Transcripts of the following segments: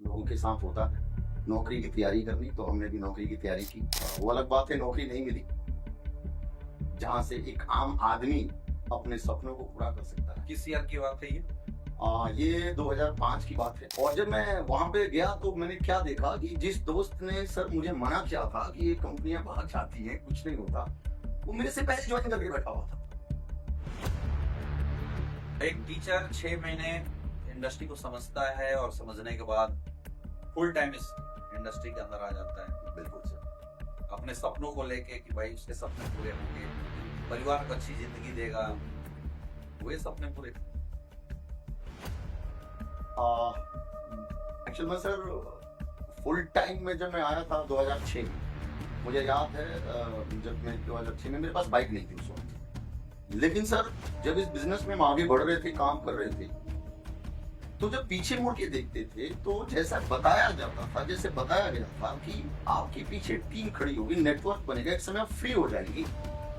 लोगों के साथ होता है। नौकरी की तैयारी करनी, तो हमने भी नौकरी की तैयारी की। वो अलग बात है नौकरी नहीं मिली, जहाँ से एक आम आदमी अपने सपनों को पूरा कर सकता है। किस ईयर की बात है ये? ये 2005 की बात है। और जब मैं वहां पे गया तो मैंने क्या देखा कि जिस दोस्त ने सर मुझे मना किया था कि ये कंपनियां बाहर जाती हैं, कुछ नहीं होता, वो मेरे से पहले ज्वाइन करके बैठा हुआ था। एक टीचर 6 महीने इंडस्ट्री को समझता है और समझने के बाद फुल टाइम इस इंडस्ट्री के अंदर आ जाता है बिल्कुल सर। अपने सपनों को लेके कि भाई उसके सपने पूरे होंगे, परिवार को अच्छी जिंदगी देगा, हुए सपने पूरे? एक्चुअल में सर फुल टाइम में जब मैं आया था 2006 में, मुझे याद है जब मैं 2006 में, मेरे पास बाइक नहीं थी उस वक्त। लेकिन सर जब इस बिजनेस में हम आगे बढ़ रहे थे, काम कर रहे थे, तो जब पीछे मुड़ के देखते थे तो जैसा बताया जाता था, जैसे बताया गया था कि आपके पीछे टीम खड़ी होगी, नेटवर्क बनेगा, एक समय आप फ्री हो जाएंगी,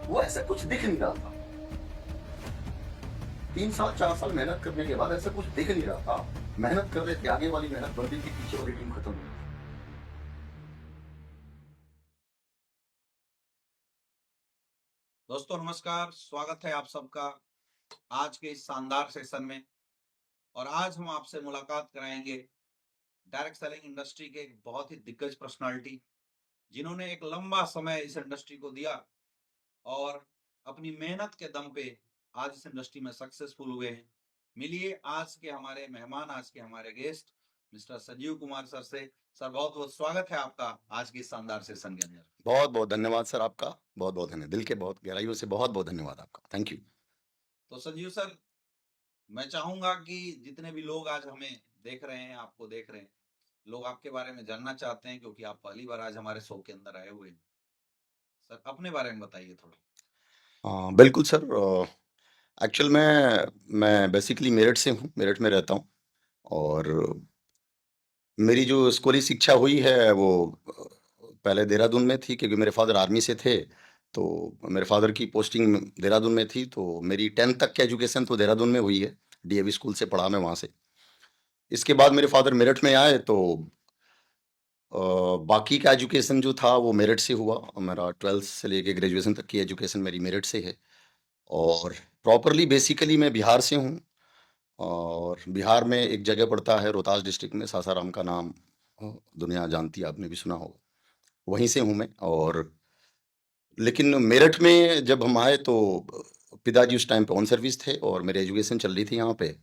वो ऐसा कुछ दिख नहीं रहा था। 3 साल 4 साल मेहनत करने के बाद ऐसा कुछ दिख नहीं रहा था। मेहनत कर रहे थे, आगे वाली मेहनत बढ़ रही थी, पीछे वाली टीम खत्म हो गई। दोस्तों नमस्कार, स्वागत है आप सबका आज के इस शानदार सेशन में। और आज हम आपसे मुलाकात कराएंगे डायरेक्ट सेलिंग इंडस्ट्री के एक बहुत ही दिग्गज पर्सनालिटी, जिन्होंने एक लंबा समय इस इंडस्ट्री को दिया और अपनी मेहनत के दम पे आज इस इंडस्ट्री में सक्सेसफुल हुए हैं। मिलिए आज के हमारे मेहमान, आज के हमारे guest mister Sanjeev Kumar sir से। सर बहुत बहुत स्वागत है आपका आज की शानदार सेशन के अंदर। बहुत बहुत धन्यवाद सर आपका। बहुत बहुत धन्यवाद, दिल के बहुत गहराइयों से बहुत बहुत धन्यवाद आपका। Thank you. तो संजीव सर, मैं चाहूंगा कि जितने भी लोग आज हमें देख रहे हैं, आपको देख रहे हैं, लोग आपके बारे में जानना चाहते हैं क्योंकि आप पहली बार आज हमारे शो के अंदर आए हुए हैं। सर अपने बारे में बताइए थोड़ा। बिल्कुल सर। एक्चुअल में मैं बेसिकली मेरठ से हूँ, मेरठ में रहता हूँ। और मेरी जो स्कूली शिक्षा हुई है वो पहले देहरादून में थी, क्योंकि मेरे फादर आर्मी से थे। तो मेरे फादर की पोस्टिंग देहरादून में थी, तो मेरी 10th तक की एजुकेशन तो देहरादून में हुई है। डीएवी स्कूल से पढ़ा मैं वहाँ से। इसके बाद मेरे फादर मेरठ में आए, तो बाकी का एजुकेशन जो था वो मेरठ से हुआ। मेरा 12th से लेके ग्रेजुएशन तक की एजुकेशन मेरी मेरठ से है। और प्रॉपरली बेसिकली मैं बिहार से हूँ। और बिहार में एक जगह पड़ता है रोहतास डिस्ट्रिक्ट में, सासाराम का नाम दुनिया जानती है, आपने भी सुना होगा। वहीं से हूँ मैं। और लेकिन मेरठ में जब हम आए तो पिताजी उस टाइम पे ऑन सर्विस थे और मेरी एजुकेशन चल रही थी यहाँ पे।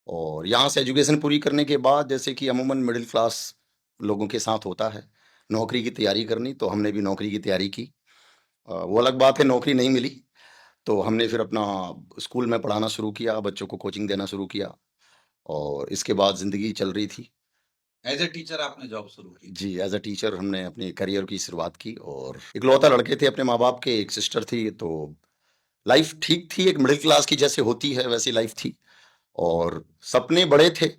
और यहाँ से एजुकेशन पूरी करने के बाद, जैसे कि अमूमन मिडिल क्लास लोगों के साथ होता है, नौकरी की तैयारी करनी, तो हमने भी नौकरी की तैयारी की। वो अलग बात है नौकरी नहीं मिली, तो हमने फिर अपना स्कूल में पढ़ाना शुरू किया, बच्चों को कोचिंग देना शुरू किया। और इसके बाद ज़िंदगी चल रही थी। एज ए टीचर आपने जॉब शुरू की? जी, एज़ अ टीचर हमने अपने करियर की शुरुआत की। और इकलौता लड़के थे अपने माँ-बाप के, एक सिस्टर थी, तो लाइफ़ ठीक थी, एक मिडिल क्लास की जैसे होती है वैसी लाइफ़ थी। और सपने बड़े थे,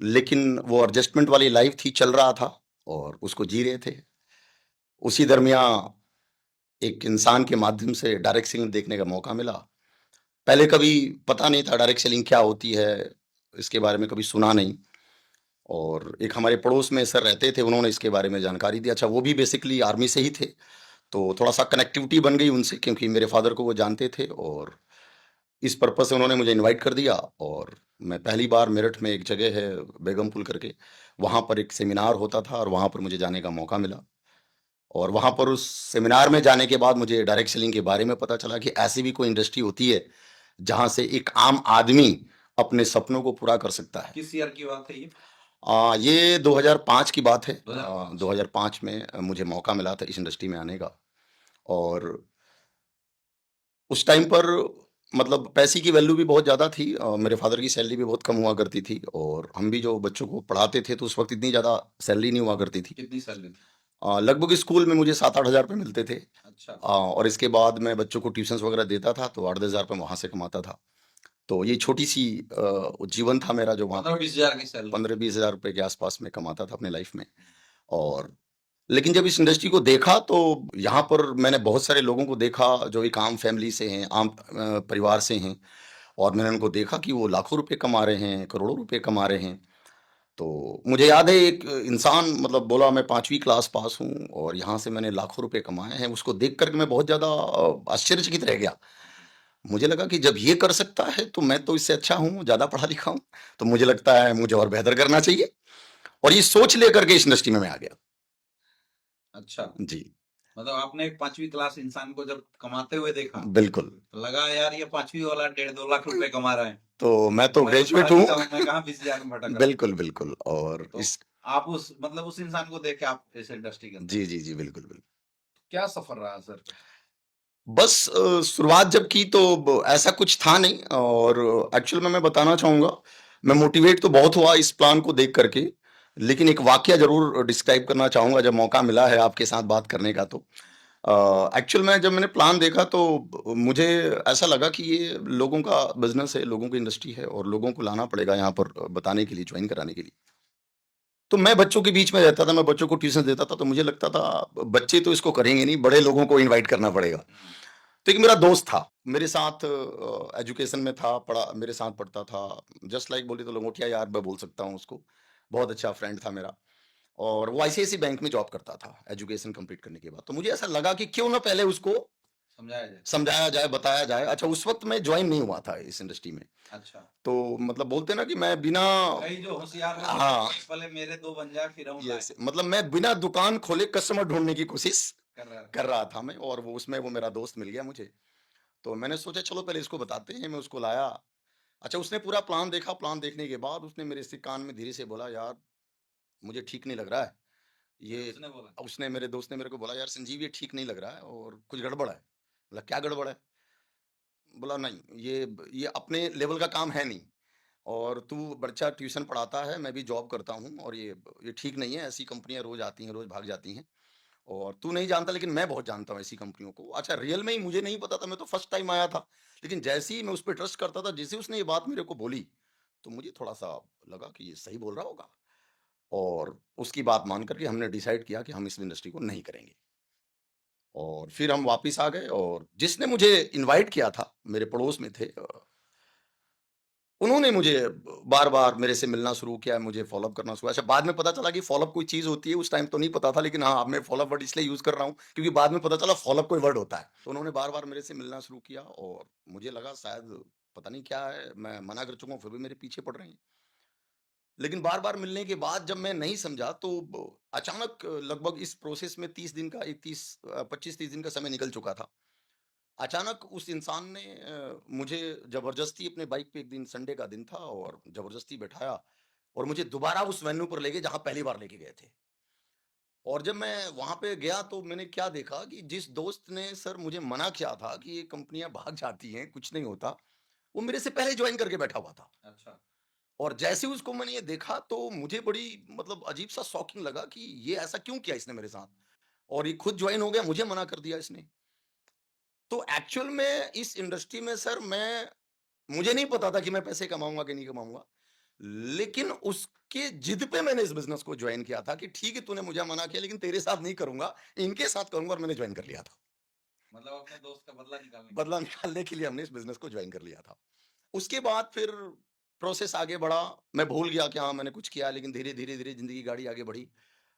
लेकिन वो एडजस्टमेंट वाली लाइफ़ थी, चल रहा था और उसको जी रहे थे। उसी दरमियाँ एक इंसान के माध्यम से डायरेक्ट सेलिंग देखने का मौका मिला। पहले कभी पता नहीं था डायरेक्ट सेलिंग क्या होती है, इसके बारे में कभी सुना नहीं। और एक हमारे पड़ोस में सर रहते थे, उन्होंने इसके बारे में जानकारी दी। अच्छा, वो भी बेसिकली आर्मी से ही थे, तो थोड़ा-सा कनेक्टिविटी बन गई उनसे, क्योंकि मेरे फ़ादर को वो जानते थे। और इस पर्पज़ से उन्होंने मुझे इनवाइट कर दिया। और मैं पहली बार मेरठ में एक जगह है बेगमपुल करके, वहाँ पर एक सेमिनार होता था और वहाँ पर मुझे जाने का मौका मिला। और वहाँ पर उस सेमिनार में जाने के बाद मुझे डायरेक्ट सेलिंग के बारे में पता चला कि ऐसी भी कोई इंडस्ट्री होती है, जहाँ से एक आम आदमी अपने सपनों को पूरा कर सकता है। किस ईयर की बात है ये? ये 2005 की बात है। 2005। 2005 में मुझे मौका मिला था इस इंडस्ट्री में आने का। और उस टाइम पर मतलब पैसे की वैल्यू भी बहुत ज़्यादा थी। मेरे फादर की सैलरी भी बहुत कम हुआ करती थी, और हम भी जो बच्चों को पढ़ाते थे तो उस वक्त इतनी ज़्यादा सैलरी नहीं हुआ करती थी। कितनी सैलरी? लगभग स्कूल में मुझे 7-8 हज़ार रुपये मिलते थे। अच्छा। और इसके बाद मैं बच्चों को ट्यूशन्स वगैरह देता था, तो 8-10 हज़ार रुपये वहाँ से कमाता था। तो ये छोटी सी जीवन था मेरा, जो वहाँ 15-20 हजार की सैलरी? 15-20 हज़ार रुपये के आसपास में कमाता था अपने लाइफ में। और लेकिन जब इस इंडस्ट्री को देखा तो यहाँ पर मैंने बहुत सारे लोगों को देखा जो एक आम फैमिली से हैं, आम परिवार से हैं। और मैंने उनको देखा कि वो लाखों रुपए कमा रहे हैं, करोड़ों रुपए कमा रहे हैं। तो मुझे याद है एक इंसान मतलब बोला मैं 5वीं क्लास पास हूँ और यहाँ से मैंने लाखों रुपए कमाए हैं, उसको देख कर के मैं बहुत ज़्यादा आश्चर्यचकित रह गया। मुझे लगा कि जब ये कर सकता है तो मैं तो इससे अच्छा हूँ, ज़्यादा पढ़ा लिखा हूँ, तो मुझे लगता है मुझे और बेहतर करना चाहिए और ये सोच लेकर के इस इंडस्ट्री में मैं आ गया। अच्छा, जी, मतलब आपने एक 5वीं क्लास इंसान को जब कमाते हुए देखा, बिल्कुल। तो लगा यार ये 5वीं वाला 1.5-2 लाख रुपए कमा रहा है, तो मैं तो तो मैं तो पढ़ा ग्रेजुएट हूँ। लिखा हूँ, मैं कहाँ 20,000 में भटक रहा हूँ। बिल्कुल, बिल्कुल और तो इस आप उस मतलब उस इंसान को देख के आप इस इंडस्ट्री के अंदर जी, आए। जी, जी, बिल्कुल, बिल्कुल। क्या सफर रहा सर? बस शुरुआत जब की तो ऐसा कुछ था नहीं और एक्चुअल में मैं बताना चाहूँगा, मैं मोटिवेट तो बहुत हुआ इस प्लान को देख करके, लेकिन एक वाकया ज़रूर डिस्क्राइब करना चाहूँगा जब मौका मिला है आपके साथ बात करने का तो। एक्चुअल में जब मैंने प्लान देखा तो मुझे ऐसा लगा कि ये लोगों का बिज़नेस है, लोगों की इंडस्ट्री है और लोगों को लाना पड़ेगा यहाँ पर बताने के लिए, ज्वाइन कराने के लिए। तो मैं बच्चों के बीच में रहता था, मैं बच्चों को ट्यूशन देता था, तो मुझे लगता था बच्चे तो इसको करेंगे नहीं, बड़े लोगों को इनवाइट करना पड़ेगा। हुँ, तो एक मेरा दोस्त था, मेरे साथ एजुकेशन में था, पढ़ा मेरे साथ पढ़ता था, जस्ट लाइक बोले तो लंगोटिया यार मैं बोल सकता हूँ उसको। बहुत अच्छा फ्रेंड था मेरा और वो आईसीआईसीआई बैंक में जॉब करता था, एजुकेशन कंप्लीट करने के बाद। तो मुझे ऐसा लगा कि क्यों ना पहले उसको समझाया जाए। समझाया जाए, बताया जाए। अच्छा उस वक़्त मैं जॉइन नहीं हुआ था इस इंडस्ट्री में, अच्छा, तो मतलब बोलते हैं ना कि मैं बिना कई जो होशियार लोग होते हाँ, हैं, पहले मेरे 2 बन जाए फिर हम लाएँ, यस मतलब मैं बिना दुकान खोले कस्टमर ढूँढने की कोशिश कर रहा कर था। रहा था मैं और वो उसमें वो मेरा दोस्त मिल गया मुझे। तो मैंने सोचा चलो पहले इसको बताते हैं, मैं उसको लाया। अच्छा उसने पूरा प्लान देखा, प्लान देखने के बाद उसने मेरे से कान में धीरे से बोला, "यार, मुझे ठीक नहीं लग रहा है। अच्छा ये" उसने बोला? उसने मेरे दोस्त ने मेरे को बोला, "यार संजीव ये ठीक नहीं लग रहा है और कुछ गड़बड़ है।" बोला, "क्या गड़बड़ है?" बोला, "नहीं, ये अपने लेवल का काम है नहीं और तू बच्चा ट्यूशन पढ़ाता है, मैं भी जॉब करता हूँ और ये ठीक नहीं है। ऐसी कंपनियाँ रोज़ आती हैं, रोज़ भाग जाती हैं और तू नहीं जानता लेकिन मैं बहुत जानता हूँ ऐसी कंपनियों को।" अच्छा रियल में ही मुझे नहीं पता था, मैं तो फर्स्ट टाइम आया था। लेकिन जैसे ही मैं उस पे ट्रस्ट करता था, जैसे ही उसने ये बात मेरे को बोली, तो मुझे थोड़ा-सा लगा कि ये सही बोल रहा होगा और उसकी बात मान कर के हमने डिसाइड किया कि हम इस इंडस्ट्री को नहीं करेंगे। और फिर हम वापिस आ गए और जिसने मुझे इनवाइट किया था, मेरे पड़ोस में थे उन्होंने मुझे बार-बार मेरे से मिलना शुरू किया, मुझे फ़ॉलो-अप करना शुरू अच्छा बाद में पता चला कि फ़ॉलो-अप कोई चीज़ होती है, उस टाइम तो नहीं पता था लेकिन हाँ, अब मैं फ़ॉलो-अप वर्ड इसलिए यूज़ कर रहा हूँ, क्योंकि बाद में पता चला फ़ॉलो-अप कोई वर्ड होता है। तो उन्होंने बार-बार मेरे से मिलना शुरू किया और मुझे लगा शायद पता नहीं क्या है, मैं मना कर चुका हूँ, फिर भी मेरे पीछे पड़ रहे हैं। लेकिन बार-बार मिलने के बाद जब मैं नहीं समझा तो ब अचानक लगभग इस प्रोसेस में 30 दिन का एक 25-30 दिन का समय निकल चुका था। अचानक उस इंसान ने मुझे ज़बरदस्ती अपने बाइक पे एक दिन संडे का दिन था और ज़बरदस्ती बैठाया और मुझे दोबारा उस वेन्यू पर ले गए जहाँ पहली बार लेके गए थे। और जब मैं वहाँ पे गया तो मैंने क्या देखा कि जिस दोस्त ने सर मुझे मना किया था कि ये कंपनियाँ भाग जाती हैं, कुछ नहीं होता, वो मेरे से पहले जॉइन करके बैठा हुआ था। अच्छा, और जैसे ही उसको मैंने ये देखा तो मुझे बड़ी मतलब अजीब-सा शॉकिंग लगा कि ये ऐसा क्यों किया इसने मेरे साथ? और ये खुद जॉइन हो गया, मुझे मना कर दिया इसने। तो एक्चुअल में इस इंडस्ट्री में सर मुझे नहीं पता था कि मैं पैसे कमाऊँगा कि नहीं कमाऊँगा। लेकिन उसके जिद पे मैंने इस बिज़नेस को जॉइन किया था कि ठीक है तूने मुझे मना किया लेकिन तेरे साथ नहीं करूँगा, इनके साथ करूँगा और मैंने जॉइन कर लिया था। मतलब अपने दोस्त का बदला निकालने के लिए। बदला निकालने के लिए हमने इस बिज़नेस को जॉइन कर लिया था। उसके बाद फिर प्रोसेस आगे बढ़ा। मैं भूल गया कि हाँ, मैंने कुछ किया लेकिन धीरे-धीरे ज़िंदगी गाड़ी आगे बढ़ी।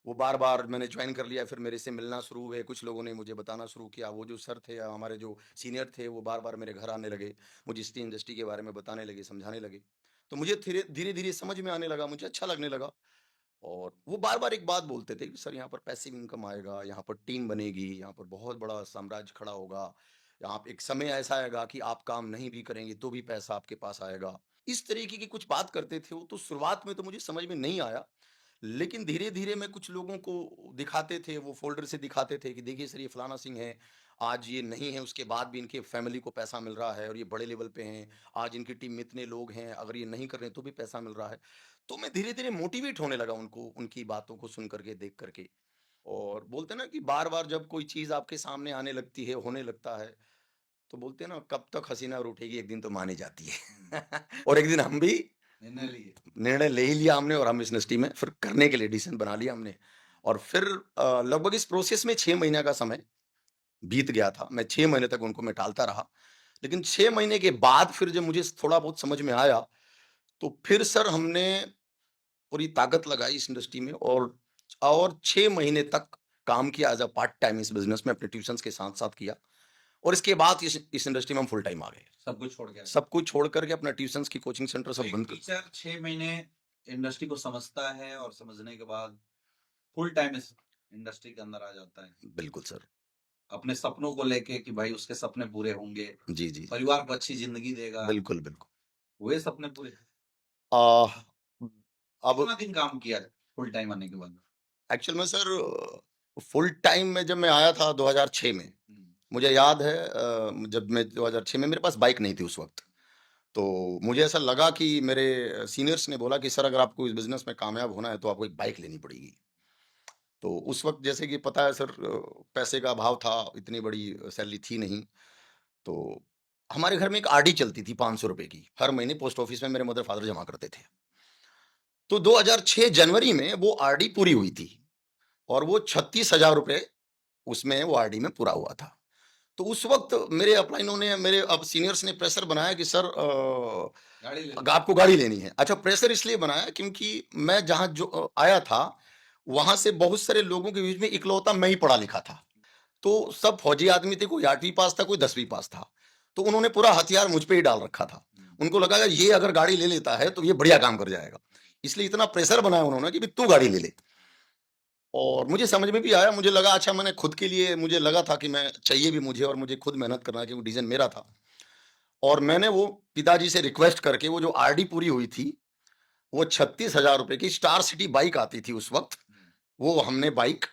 वो बार-बार मैंने जॉइन कर लिया, फिर मेरे से मिलना शुरू हुए, कुछ लोगों ने मुझे बताना शुरू किया। वो जो सर थे हमारे जो सीनियर थे, वो बार-बार मेरे घर आने लगे। मुझे इस इंडस्ट्री के बारे में बताने लगे, समझाने लगे। तो मुझे धीरे-धीरे समझ में आने लगा, मुझे अच्छा लगने लगा और वो बार-बार एक बात बोलते थे कि सर यहाँ पर पैसिव इनकम आएगा, यहाँ पर टीम बनेगी, यहाँ पर बहुत बड़ा साम्राज्य खड़ा होगा। यहाँ पे एक समय ऐसा आएगा कि आप काम नहीं भी करेंगे तो भी पैसा आपके पास आएगा। इस तरीके की कुछ बात करते थे वो, तो शुरुआत में तो मुझे समझ में नहीं आया। लेकिन धीरे-धीरे मैं कुछ लोगों को दिखाते थे, वो फ़ोल्डर से दिखाते थे कि देखिए सर ये फलाना सिंह है, आज ये नहीं है उसके बाद भी इनके फैमिली को पैसा मिल रहा है और ये बड़े लेवल पे हैं। आज इनकी टीम में इतने लोग हैं, अगर ये नहीं कर रहे हैं तो भी पैसा मिल रहा है। तो मैं धीरे-धीरे मोटिवेट होने लगा उनको उनकी बातों को सुन कर के, देख कर के। और बोलते हैं ना कि बार-बार जब कोई चीज़ आपके सामने आने लगती है, होने लगता है, तो बोलते हैं ना कब तक हसीना और उठेगी, एक दिन तो मान ही जाती हुँ, है। और एक दिन हम भी निर्णय लिए। निर्णय ले ही लिया हमने और हम इस इंडस्ट्री में फिर करने के लिए डिसीजन बना लिया हमने। और फिर लगभग इस प्रोसेस में 6 महीने का समय बीत गया था। मैं 6 महीने तक उनको मैं टालता रहा। लेकिन 6 महीने के बाद फिर जब मुझे थोड़ा बहुत समझ में आया, तो फिर सर हमने पूरी ताकत लगाई इस इंडस्ट्री में और 6 महीने तक काम किया एज़ अ पार्ट टाइम इस बिज़नेस में अपने ट्यूशन्स के साथ-साथ किया और इसके बाद इस इंडस्ट्री में हम फुल टाइम आ गए। सब कुछ छोड़ के आए। सब कुछ छोड़ कर के अपना ट्यूशन्स की कोचिंग सेंटर तो सब एक बंद कर टीचर 6 महीने इंडस्ट्री को समझता है और समझने के बाद फुल टाइम इस इंडस्ट्री के अंदर आ जाता है। बिल्कुल सर। अपने सपनों को लेके कि भाई उसके सपने पूरे होंगे, जी, जी, जी। परिवार को अच्छी ज़िंदगी देगा, बिल्कुल, बिल्कुल। हुए सपने पूरे? आह, अब कितना दिन काम किया फुल टाइम आने के बाद? एक्चुअल में सर फुल टाइम में जब मैं आया था 2006 में, हुँ, मुझे याद है जब मैं 2006 में मेरे पास बाइक नहीं थी उस वक़्त। तो मुझे ऐसा लगा कि मेरे सीनियर्स ने बोला कि सर अगर आपको इस बिज़नेस में कामयाब होना है तो आपको एक बाइक लेनी पड़ेगी। तो उस वक़्त जैसे कि पता है सर पैसे का अभाव था, इतनी बड़ी सैलरी थी नहीं। तो हमारे घर में एक आरडी चलती थी ₹500 की, हर महीने पोस्ट ऑफिस में मेरे मदर फादर जमा करते थे। तो 2006 जनवरी में वो आरडी पूरी हुई थी और वो ₹36,000 उसमें वो आरडी में पूरा हुआ था। तो उस वक़्त मेरे अपलाइनों ने मेरे अब सीनियर्स ने प्रेशर बनाया कि सर गाड़ी ले लो। आपको गाड़ी लेनी है। अच्छा प्रेशर इसलिए बनाया क्योंकि मैं जहाँ जो आया था, वहाँ से बहुत सारे लोगों के बीच में इकलौता मैं ही पढ़ा लिखा था। तो सब फौजी आदमी थे, कोई 8वीं पास था, कोई 10वीं पास था। तो उन्होंने पूरा हथियार मुझ पे ही डाल रखा था। हुँ, उनको लगा यार ये अगर गाड़ी ले लेता है तो ये बढ़िया काम कर जाएगा। इसलिए इतना प्रेशर बनाया उन्होंने कि भई तू गाड़ी ले ले। और मुझे समझ में भी आया, मुझे लगा अच्छा मैंने खुद के लिए मुझे लगा था कि मैं चाहिए भी मुझे और मुझे खुद मेहनत करना है क्योंकि डिसीज़न मेरा था। और मैंने वो पिताजी से रिक्वेस्ट करके वो जो आरडी पूरी हुई थी, वो ₹36,000 की स्टार सिटी बाइक आती थी उस वक़्त, हुँ। वो हमने बाइक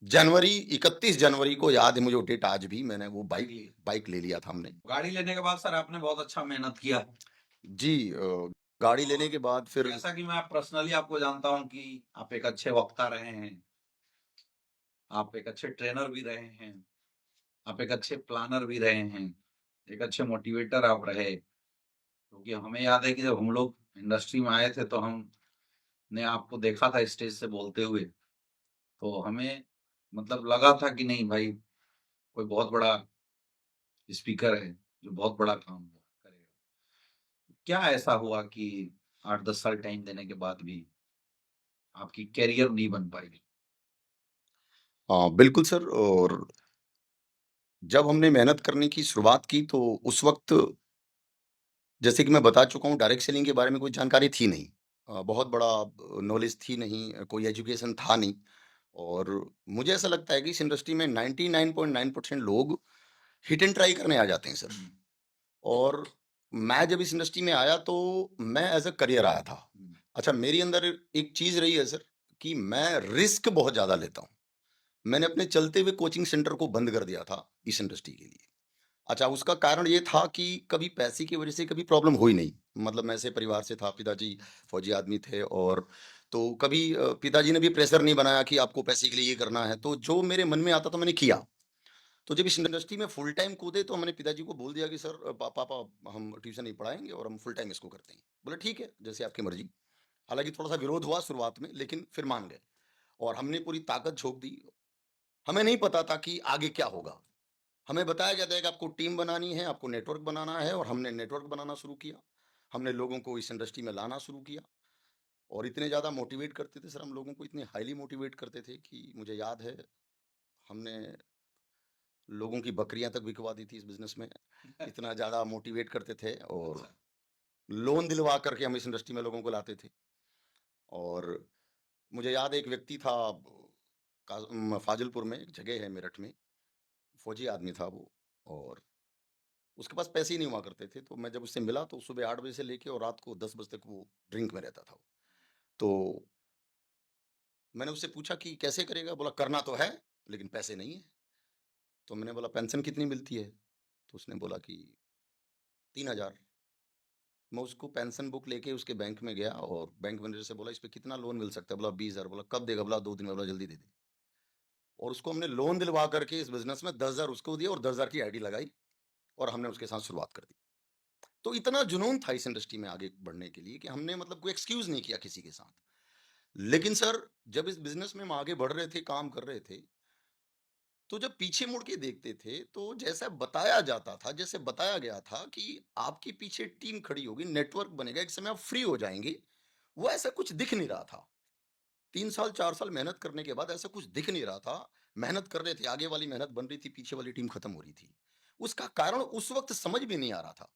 जनवरी 31 जनवरी को याद है मुझे वो डेट आज भी मैंने वो बाइक ली। बाइक ले लिया था हमने। गाड़ी लेने के बाद सर आपने बहुत अच्छा मेहनत किया। जी गाड़ी लेने और के बाद फिर जैसा कि मैं पर्सनली आपको जानता हूँ कि आप एक अच्छे वक्ता रहे हैं, आप एक अच्छे ट्रेनर भी रहे हैं, आप एक अच्छे प्लानर भी रहे हैं, एक अच्छे मोटिवेटर आप रहे। क्योंकि हमें याद है कि जब हम लोग इंडस्ट्री में आए थे तो हमने आपको देखा था स्टेज से बोलते हुए, तो हमें मतलब लगा था कि नहीं भाई कोई बहुत बड़ा स्पीकर है, जो बहुत बड़ा काम करेगा। क्या ऐसा हुआ कि 8-10 साल टाइम देने के बाद भी आपकी करियर नहीं बन पाई? हाँ, बिल्कुल सर और जब हमने मेहनत करने की शुरुआत की तो उस वक़्त जैसे कि मैं बता चुका हूँ डायरेक्ट सेलिंग के बारे में कोई जानकारी थी नहीं। बहुत बड़ा नॉलेज थी नहीं, कोई एजुकेशन था नहीं और मुझे ऐसा लगता है कि इस इंडस्ट्री में 99.9% लोग हिट एंड ट्राई करने आ जाते हैं सर। हुँ, और मैं जब इस इंडस्ट्री में आया तो मैं एज़ अ करियर आया था। हुँ, अच्छा मेरी अंदर एक चीज़ रही है सर कि मैं रिस्क बहुत ज़्यादा लेता हूँ। मैंने अपने चलते हुए कोचिंग सेंटर को बंद कर दिया था इस इंडस्ट्री के लिए। अच्छा उसका कारण ये था कि कभी पैसे की वज़ह से कभी प्रॉब्लम हुई नहीं। मतलब मैं ऐसे परिवार से था, पिताजी फौजी आदमी थे और तो कभी पिताजी ने भी प्रेशर नहीं बनाया कि आपको पैसे के लिए ये करना है। तो जो मेरे मन में आता था मैंने किया। तो जब इस इंडस्ट्री में फुल टाइम कूदे तो मैंने पिताजी को बोल दिया कि सर पापा हम ट्यूशन नहीं पढ़ाएँगे और हम फुल टाइम इसको करते हैं। बोले ठीक है, जैसे आपकी मर्ज़ी। हालाँकि थोड़ा-सा विरोध हुआ शुरुआत में लेकिन फिर मान गए और हमने पूरी ताकत झोंक दी। हमें नहीं पता था कि आगे क्या होगा। हमें बताया गया था कि आपको टीम बनानी है, आपको नेटवर्क बनाना है और हमने नेटवर्क बनाना शुरू किया। हमने लोगों को इस इंडस्ट्री में लाना शुरू किया और इतने ज़्यादा मोटिवेट करते थे सर हम लोगों को इतने हाईली मोटिवेट करते थे कि मुझे याद है हमने लोगों की बकरियां तक बिकवा दी थी इस बिज़नेस में। इतना ज़्यादा मोटिवेट करते थे और अच्छा, लोन दिलवा करके हम इस इंडस्ट्री में लोगों को लाते थे। और मुझे याद है एक व्यक्ति था फ़ाज़िलपुर में एक जगह है मेरठ में, फ़ौजी आदमी था वो और उसके पास पैसे ही नहीं हुआ करते थे। तो मैं जब उससे मिला तो सुबह 8 बजे से लेके और रात को 10 बजे तक वो ड्रिंक में रहता था वो। तो मैंने उससे पूछा कि कैसे करेगा? बोला करना तो है, लेकिन पैसे नहीं है। तो मैंने बोला पेंशन कितनी मिलती है? तो उसने बोला कि 3000। मैं उसको पेंशन बुक लेके उसके बैंक में गया और बैंक मैनेजर से बोला इस पे कितना लोन मिल सकता है? बोला 20,000। बोला कब देगा? बोला 2 दिन में। बोला जल्दी दे दे। और उसको हमने लोन दिलवा करके इस बिज़नेस में 10,000 उसको दिए और 10,000 की आईडी लगाई और हमने उसके साथ शुरुआत कर दी। तो इतना जुनून था इस इंडस्ट्री में आगे बढ़ने के लिए कि हमने मतलब कोई एक्सक्यूज़ नहीं किया किसी के साथ। लेकिन सर जब इस बिज़नेस में हम आगे बढ़ रहे थे, काम कर रहे थे, तो जब पीछे मुड़ के देखते थे, तो जैसा बताया जाता था, जैसे बताया गया था कि आपके पीछे टीम खड़ी होगी, नेटवर्क बनेगा, एक समय आप फ्री हो जाएँगे वो ऐसा कुछ दिख नहीं रहा था। 3 साल 4 साल मेहनत करने के बाद ऐसा कुछ दिख नहीं रहा था। मेहनत कर रहे थे, आगे वाली मेहनत बन रही थी, पीछे वाली टीम खत्म हो रही थी। उसका कारण उस वक़्त समझ में नहीं आ रहा था।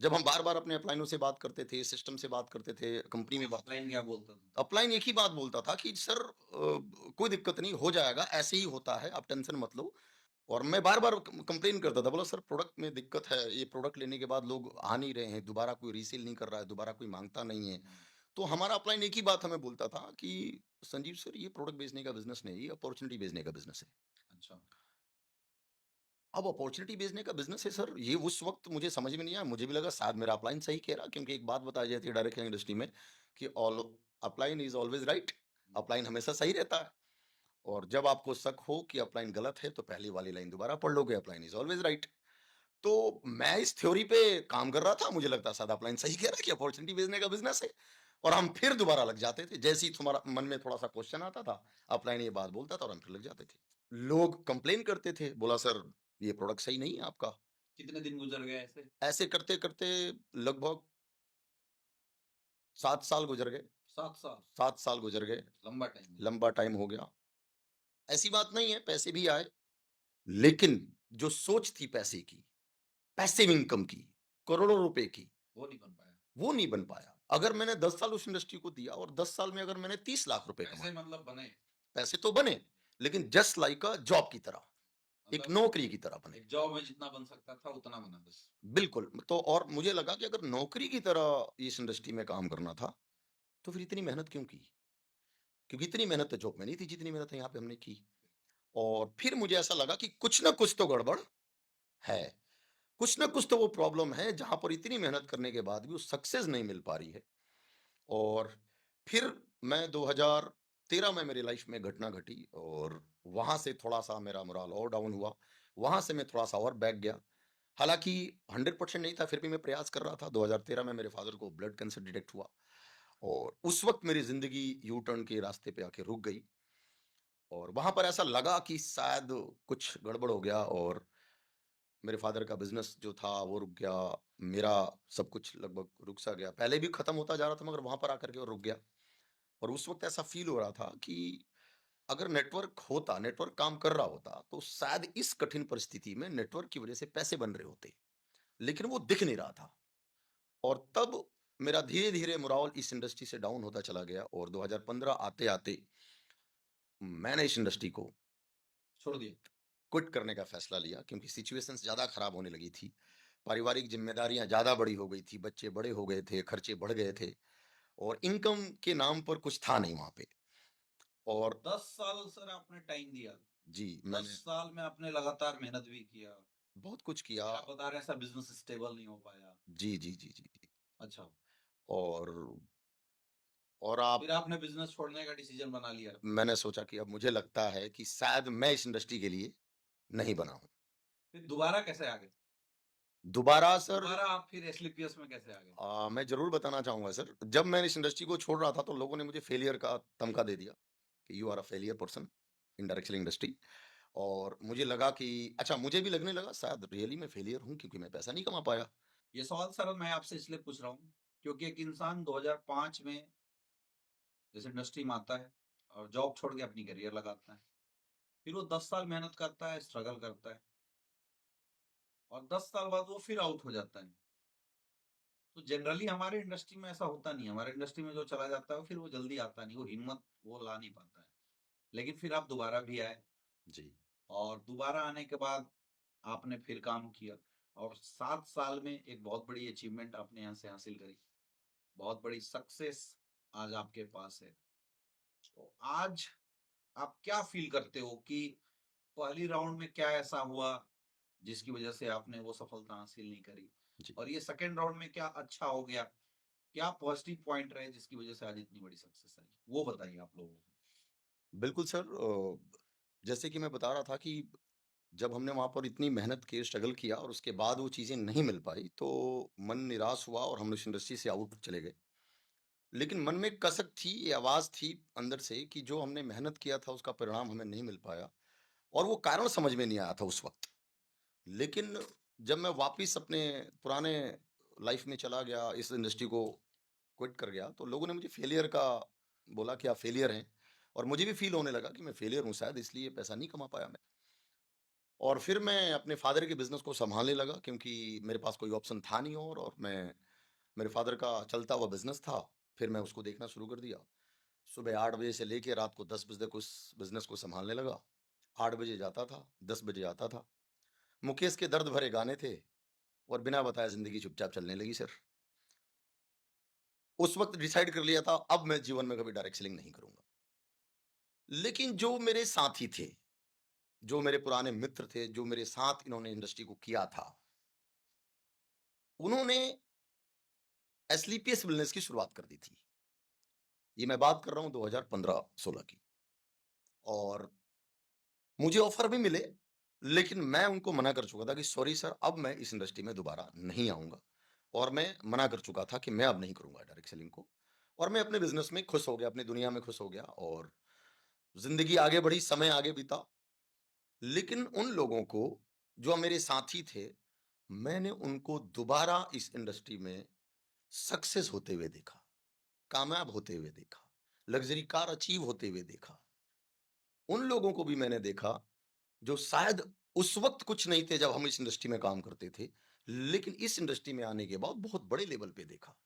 जब हम बार-बार अपने अपलाइनों से बात करते थे, सिस्टम से बात करते थे, कंपनी में बात, ऑफलाइन क्या बोलता था? अपलाइन एक ही बात बोलता था कि सर कोई दिक्कत नहीं, हो जाएगा, ऐसे ही होता है, आप टेंशन मत लो। और मैं बार-बार कंप्लेन करता था, बोला सर प्रोडक्ट में दिक्कत है, ये प्रोडक्ट लेने के बाद लोग आ नहीं रहे हैं, दोबारा कोई रीसेल नहीं कर रहा है, दोबारा कोई माँगता नहीं है। तो हमारा अपलाइन एक ही बात हमें बोलता था कि संजीव सर ये प्रोडक्ट बेचने का बिज़नेस नहीं है, ये अपॉर्च्युनिटी बेचने का बिज़नेस है। अच्छा। अब अपॉर्च्युनिटी बेचने का बिज़नेस है सर, ये उस वक़्त मुझे समझ में नहीं आया, मुझे भी लगा शायद मेरा अपलाइन सही कह रहा, क्योंकि एक बात बताई जाती है डायरेक्ट सेलिंग इंडस्ट्री में कि all upline is always right, upline हमेशा सही रहता है। और जब आपको शक हो कि अपलाइन गलत है, तो पहली वाली लाइन दोबारा पढ़ लोगे, अपलाइन इज़ ऑलवेज़ राइट। तो मैं इस थ्योरी पे काम कर रहा था, मुझे लगता सादा अपलाइन सही कह रहा है कि अपॉर्च्युनिटी बेचने का बिज़नेस है, और हम फिर दोबारा लग जाते थे। जैसे ही तुम्हारा मन में थोड़ा-सा क्वेश्चन आता था, अपलाइन ये बात बोलता था और हम फिर लग जाते थे। लोग कंप्लेन करते थे, बोला सर ये प्रोडक्ट सही नहीं है आपका। कितने दिन गुज़र गए ऐसे? ऐसे करते-करते लगभग 7 साल गुज़र गए, 7 साल, 7 साल गुज़र गए, लंबा टाइम है। लंबा टाइम हो गया। ऐसी बात नहीं है, पैसे भी आए, लेकिन जो सोच थी पैसे की, पैसिव इनकम की, करोड़ों रुपए की, वो नहीं बन पाया। वो नहीं बन पाया। अगर मैंने 10 साल उस इंडस्ट्री को दिया और 10 साल में अगर मैंने 30 लाख रुपए पैसे कमाए, मतलब बने, पैसे तो बने, लेकिन जस्ट लाइक अ जॉब की तरह, एक मतलब नौकरी की तरह बने। एक जॉब में जितना बन सकता था उतना बना बस। बिल्कुल, तो और मुझे लगा कि अगर नौकरी की तरह इस इंडस्ट्री में काम करना था, तो फिर इतनी मेहनत क्यों की? क्योंकि इतनी मेहनत तो जॉब में नहीं थी, जितनी मेहनत यहाँ पे हमने की। और फिर मुझे ऐसा लगा कि कुछ ना कुछ तो गड़बड़ है। कुछ ना कुछ तो वो प्रॉब्लम है, जहाँ पर इतनी मेहनत करने के बाद भी वो सक्सेस नहीं मिल पा रही है। और फिर मैं 2013 में मेरी लाइफ में घटना घटी, और वहाँ से थोड़ा-सा मेरा मोराल और डाउन हुआ। वहाँ से मैं थोड़ा-सा और बैक गया। हालाँकि 100% नहीं था, फिर भी मैं प्रयास कर रहा था। 2013 में मेरे फ़ादर को ब्लड कैंसर डिटेक्ट हुआ, और उस वक़्त मेरी ज़िंदगी यू टर्न के रास्ते पे आके रुक गई, और वहाँ पर ऐसा लगा कि शायद कुछ गड़बड़ हो गया, और मेरे फ़ादर का बिज़नेस जो था वो रुक गया। मेरा सब कुछ लगभग रुक सा गया। पहले भी खत्म होता जा रहा था, मगर वहाँ पर आकर के वो रुक गया। और उस वक़्त ऐसा फ़ील हो रहा था कि अगर नेटवर्क होता, नेटवर्क काम कर रहा होता, तो शायद इस कठिन परिस्थिति में नेटवर्क की वज़ह से पैसे बन रहे होते। लेकिन वो दिख नहीं रहा था। और तब मेरा धीरे-धीरे मोराल इस इंडस्ट्री से डाउन होता चला गया, और 2015 आते-आते मैंने इस इंडस्ट्री को छोड़ दिए। क्विट करने का फ़ैसला लिया, क्योंकि सिचुएशंस ज़्यादा ख़राब होने लगी थी। पारिवारिक ज़िम्मेदारियाँ ज़्यादा बड़ी हो गई थी, बच्चे बड़े हो गए थे, खर्चे बढ़ गए थे, और इनकम के नाम पर कुछ था नहीं वहाँ पे। और 10 साल सर आपने टाइम दिया। जी, 10 मैंने साल में आपने लगातार मेहनत भी किया। बहुत कुछ किया। फिर आप बता रहे हैं सर बिज़नेस स्टेबल नहीं हो पाया। जी, जी, जी, जी, जी। अच्छा, और और आप फिर आपने बिज़नेस छोड़ने का डिसीज़न बना लिया। मैंने सोचा कि अब मुझे लगता है कि शायद मैं इस इंडस्ट्री के लिए नहीं बना हूँ। फिर दोबारा कैसे आ गए? दोबारा सर, दोबारा आप फिर एसलीपीएस में कैसे आ गए? मैं ज़रूर बताना चाहूँगा सर, जब मैं इस इंडस्ट्री को छोड़ रहा था, तो लोगों ने मुझे फेलियर का तमगा दे दिया कि you are a failure person in direct selling industry. और मुझे लगा कि अच्छा, मुझे भी लगने लगा शायद रियली मैं फेलियर हूँ, क्योंकि मैं पैसा नहीं कमा पाया। ये सवाल सर मैं आपसे इसलिए पूछ रहा हूँ, क्योंकि एक इंसान 2005 में इस इंडस्ट्री में आता है और जॉब छोड़ के अपनी करियर लगाता है। फिर वो 10 साल मेहनत करता है, स्ट्रगल करता है और 10 साल बाद वो फिर आउट हो जाता है। तो जनरली हमारे इंडस्ट्री में ऐसा होता नहीं है। हमारे इंडस्ट्री में जो चला जाता है, फिर वो जल्दी आता नहीं, वो हिम्मत वो ला नहीं पाता है। लेकिन फिर आप दोबारा भी आए जी। और दोबारा आने के बाद आपने फिर काम किया और 7 साल में एक बहुत बड़ी अचीवमेंट आपने यहाँ से हासिल करी। बहुत बड़ी सक्सेस आज आपके पास है। तो आज आप क्या फ़ील करते हो कि पहली राउंड में क्या ऐसा हुआ जिसकी वज़ह से आपने वो सफलता हासिल नहीं करी? जी। और ये सेकंड राउंड में क्या अच्छा हो गया? क्या पॉजिटिव पॉइंट रहे जिसकी वज़ह से आज इतनी बड़ी सक्सेस आई? वो बताइए आप लोगों को। बिल्कुल सर, जैसे कि मैं बता रहा था कि जब हमने वहाँ पर इतनी मेहनत की, स्ट्रगल किया, और उसके बाद वो चीज़ें नहीं मिल पाई, तो मन निराश हुआ और हम उस इंडस्ट्री से आउट चले गए। लेकिन मन में एक कसक थी, ये आवाज़ थी अंदर से कि जो हमने मेहनत किया था उसका परिणाम हमें नहीं मिल पाया, और वो कारण समझ में नहीं आया था उस वक़्त। लेकिन जब मैं वापिस अपने पुराने लाइफ़ में चला गया, इस इंडस्ट्री को क्विट कर गया, तो लोगों ने मुझे फेलियर का बोला कि आप फेलियर हैं, और मुझे भी फ़ील होने लगा कि मैं फेलियर हूँ शायद, इसलिए पैसा नहीं कमा पाया मैं। और फिर मैं अपने फ़ादर के बिज़नेस को सँभालने लगा, क्योंकि मेरे पास कोई ऑप्शन था नहीं, और मैं मेरे फ़ादर का चलता हुआ बिज़नेस था, फिर मैं उसको देखना शुरू कर दिया। सुबह 8 बजे से लेके रात को 10 बजे तक उस बिज़नेस को सँभालने लगा। 8 बजे जाता था, 10 बजे आता था। मुकेश के दर्द भरे गाने थे, और बिना बताए ज़िंदगी चुपचाप चलने लगी सर। उस वक़्त डिसाइड कर लिया था, अब मैं जीवन में कभी डायरेक्ट सेलिंग नहीं करूँगा। लेकिन जो मेरे साथी थे, जो मेरे पुराने मित्र थे, जो मेरे साथ इन्होंने इंडस्ट्री को किया था, उन्होंने एसलीपीएस वेलनेस की शुरुआत कर दी थी। ये मैं बात कर रहा हूँ 2015-16 की, और मुझे ऑफ़र भी मिले, लेकिन मैं उनको मना कर चुका था कि सॉरी सर, अब मैं इस इंडस्ट्री में दोबारा नहीं आऊँगा, और मैं मना कर चुका था कि मैं अब नहीं करूँगा डायरेक्ट सेलिंग को, और मैं अपने बिज़नेस में खुश हो गया, अपनी दुनिया में खुश हो गया, और ज़िंदगी आगे बढ़ी, समय आगे बीता। लेकिन उन लोगों को, जो मेरे साथी थे, मैंने उनको दोबारा इस इंडस्ट्री में सक्सेस होते हुए देखा, कामयाब होते हुए देखा, लग्ज़री कार अचीव होते हुए देखा। उन लोगों को भी मैंने देखा, जो शायद उस वक़्त कुछ नहीं थे जब हम इस इंडस्ट्री में काम करते थे, लेकिन इस इंडस्ट्री में आने के बाद बहुत बड़े लेवल पे देखा।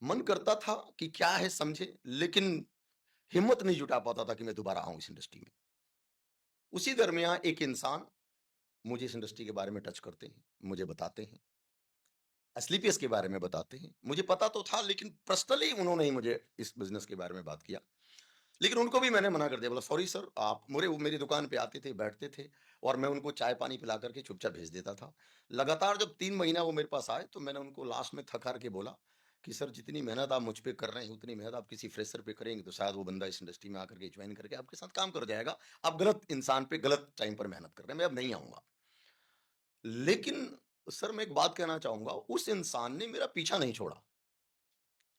मन करता था कि क्या है समझें, लेकिन हिम्मत नहीं जुटा पाता था कि मैं दोबारा आऊँ इस इंडस्ट्री में। उसी दरमियाँ एक इंसान मुझे इस इंडस्ट्री के बारे में टच करते हैं, मुझे बताते हैं, एसलीपीएस के बारे में बताते हैं। मुझे पता तो था, लेकिन पर्सनली उन्होंने ही मुझे इस बिज़नेस के बारे में बात किया। लेकिन उनको भी मैंने मना कर दिया, बोला सॉरी सर, आप मोरे वो मेरी दुकान पे आते थे, बैठते थे, और मैं उनको चाय-पानी पिला कर के चुपचाप भेज देता था। लगातार जब 3 महीना वो मेरे पास आए, तो मैंने उनको लास्ट में थक हार के बोला कि सर, जितनी मेहनत आप मुझ पे कर रहे हैं, उतनी मेहनत आप किसी फ्रेशर पे करेंगे, तो शायद वो बंदा इस इंडस्ट्री में आकर के जॉइन करके आपके साथ काम कर जाएगा। आप गलत इंसान पे गलत टाइम पर मेहनत कर रहे हैं, मैं अब नहीं आऊँगा। लेकिन सर, मैं एक बात कहना चाहूँगा, उस इंसान ने मेरा पीछा नहीं छोड़ा।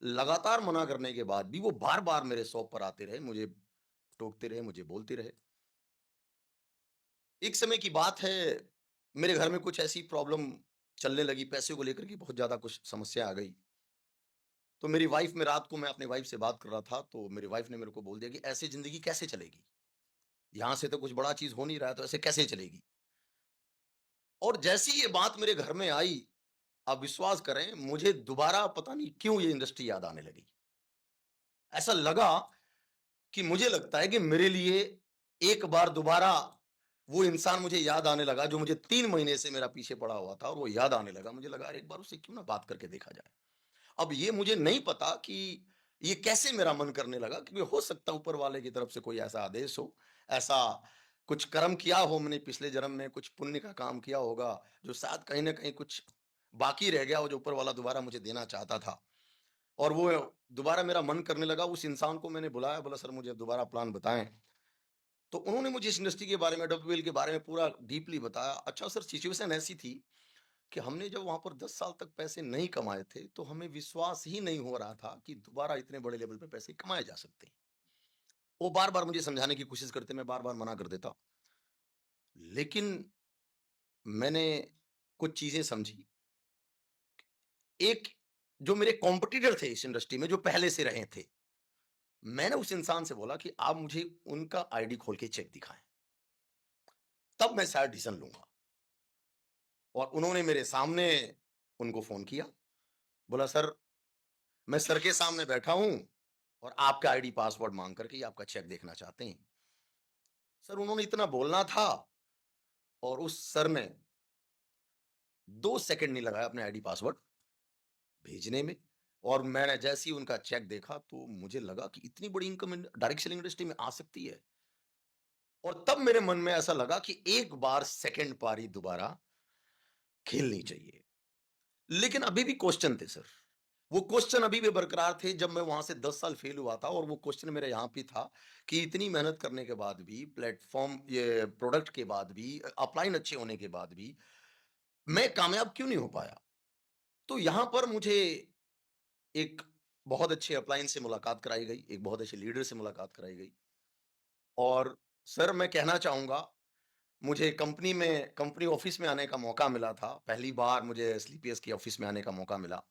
लगातार मना करने के बाद भी वो बार-बार मेरे शॉप पर आते रहे, मुझे टोकते रहे, मुझे बोलते रहे। एक समय की बात है, मेरे घर में कुछ ऐसी प्रॉब्लम चलने लगी, पैसे को लेकर के बहुत ज़्यादा कुछ समस्या आ गई। तो मेरी वाइफ़, मैं रात को मैं अपनी वाइफ़ से बात कर रहा था, तो मेरी वाइफ़ ने मेरे को बोल दिया कि ऐसे ज़िंदगी कैसे चलेगी? यहाँ से तो कुछ बड़ा चीज़ हो नहीं रहा है, तो ऐसे कैसे चलेगी? और जैसे ही ये बात मेरे घर में आई, आप विश्वास करें, मुझे दोबारा पता नहीं क्यों ये इंडस्ट्री याद आने लगी। ऐसा लगा कि मुझे लगता है कि मेरे लिए एक बार दोबारा वो इंसान मुझे याद आने लगा, जो मुझे 3 महीने से मेरा पीछे पड़ा हुआ था, और वो याद आने लगा। मुझे लगा, अरे एक बार उससे क्यों ना बात करके देखा जाए। अब ये मुझे नहीं पता कि ये कैसे मेरा मन करने लगा, क्योंकि हो सकता है ऊपर वाले की तरफ से कोई ऐसा आदेश हो, ऐसा कुछ कर्म किया हो मैंने पिछले जन्म में, कुछ पुण्य का काम किया होगा, जो शायद कहीं न कहीं कुछ बाकी रह गया हो, जो ऊपर वाला दोबारा मुझे देना चाहता था। और वो दोबारा मेरा मन करने लगा, उस इंसान को मैंने बुलाया, बोला सर, मुझे दोबारा प्लान बताएँ। तो उन्होंने मुझे इस इंडस्ट्री के बारे में, डब्ल्यूएल के बारे में पूरा डीपली बताया। अच्छा सर, सिचुएशन ऐसी थी कि हमने जब वहाँ पर 10 साल तक पैसे नहीं कमाए थे, तो हमें विश्वास ही नहीं हो रहा था कि दोबारा इतने बड़े लेवल पे पैसे कमाए जा सकते हैं। वो बार-बार मुझे समझाने की कोशिश करते, मैं बार-बार मना कर देता। लेकिन मैंने कुछ चीज़ें समझी। एक जो मेरे कॉम्पिटिटर थे इस इंडस्ट्री में, जो पहले से रहे थे, मैंने उस इंसान से बोला कि आप मुझे उनका आईडी खोल के चेक दिखाएँ, तब मैं शायद डिसीज़न लूँगा। और उन्होंने मेरे सामने उनको फ़ोन किया, बोला सर, मैं सर के सामने बैठा हूँ, और आपका आईडी पासवर्ड माँग करके ये आपका चेक देखना चाहते हैं। सर, उन्होंने इतना बोलना था, और उस सर ने 2 सेकंड नहीं लगाया अपने आईडी पासवर्ड भेजने में, और मैंने जैसे ही उनका चेक देखा, तो मुझे लगा कि इतनी बड़ी इनकम डायरेक्ट सेलिंग इंडस्ट्री में आ सकती है। और तब मेरे मन में ऐसा लगा कि एक बार सेकंड पारी दोबारा खेलनी चाहिए। लेकिन अभी भी क्वेश्चन थे सर। वो क्वेश्चन अभी भी बरकरार थे, जब मैं वहाँ से 10 साल फेल हुआ था, और वो क्वेश्चन मेरा यहाँ पे था कि इतनी मेहनत करने के बाद भी, प्लेटफ़ॉर्म ये प्रोडक्ट के बाद भी, अपलाइन अच्छे होने के बाद भी, मैं कामयाब क्यों नहीं हो पाया? तो यहाँ पर मुझे एक बहुत अच्छे अपलाइन से मुलाकात कराई गई, एक बहुत अच्छे लीडर से मुलाकात कराई गई, और सर, मैं कहना चाहूँगा, मुझे कंपनी ऑफ़िस में आने का मौका मिला था। पहली बार मुझे एसलीपीएस की ऑफ़िस में आने का मौका मिला।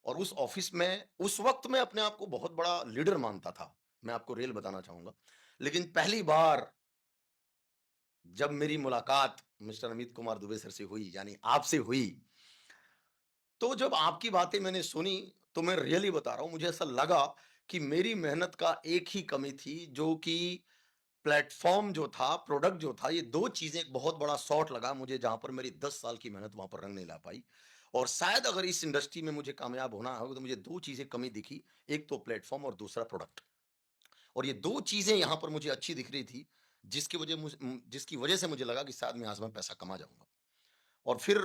और उस ऑफिस में उस वक्त मैं अपने आप को बहुत बड़ा लीडर मानता था, मैं आपको रियल बताना चाहूंगा। लेकिन पहली बार जब मेरी मुलाकात मिस्टर अमित कुमार दुबे सर से हुई, यानी आपसे हुई, तो जब आपकी बातें मैंने सुनी, तो मैं रियली बता रहा हूं, मुझे ऐसा लगा कि मेरी मेहनत का एक ही कमी थी, जो कि प्लेटफॉर्म जो था, प्रोडक्ट जो था, ये दो चीजें एक बहुत बड़ा शॉट लगा मुझे, जहां पर मेरी 10 साल की मेहनत वहां पर रंग नहीं ला पाई। और शायद अगर इस इंडस्ट्री में मुझे कामयाब होना होगा तो मुझे दो चीजें कमी दिखी, एक तो प्लेटफॉर्म और दूसरा प्रोडक्ट। और ये दो चीजें यहां पर मुझे अच्छी दिख रही थी, जिसकी वजह से मुझे लगा कि शायद मैं आज में पैसा कमा जाऊंगा। और फिर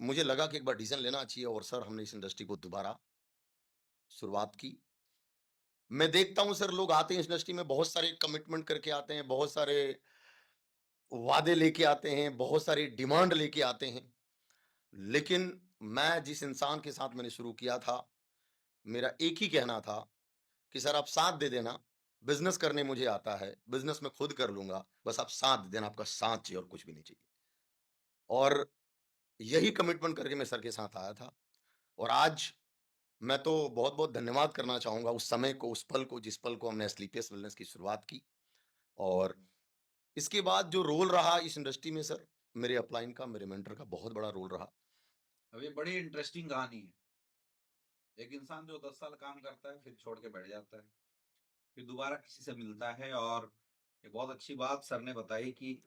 मुझे लगा कि एक बार डिसीजन लेना चाहिए, और सर हमने इस इंडस्ट्री को दोबारा शुरुआत की। मैं देखता हूं सर, लोग आते हैं इस इंडस्ट्री में, बहुत सारे कमिटमेंट करके आते हैं, बहुत सारे वादे लेके आते हैं, बहुत सारी डिमांड लेके आते हैं। लेकिन मैं जिस इंसान के साथ मैंने शुरू किया था, मेरा एक ही कहना था कि सर आप साथ दे देना, बिजनेस करने मुझे आता है, बिजनेस मैं खुद कर लूंगा, बस आप साथ दे देना, आपका साथ चाहिए और कुछ भी नहीं चाहिए। और यही कमिटमेंट करके मैं सर के साथ आया था। और आज मैं तो बहुत बहुत धन्यवाद करना चाहूंगा उस समय को, उस पल को, जिस पल को हमने स्लीपियस वेलनेस की शुरुआत की। और इसके बाद जो रोल रहा इस इंडस्ट्री में सर, मेरे अपलाइन का, मेरे मेंटर का बहुत बड़ा रोल रहा। अब ये बड़ी इंटरेस्टिंग कहानी है। एक इंसान जो 10 साल काम करता है फिर छोड़ के बैठ जाता है, फिर दोबारा किसी से मिलता है। और एक बहुत अच्छी बात सर ने बताई कि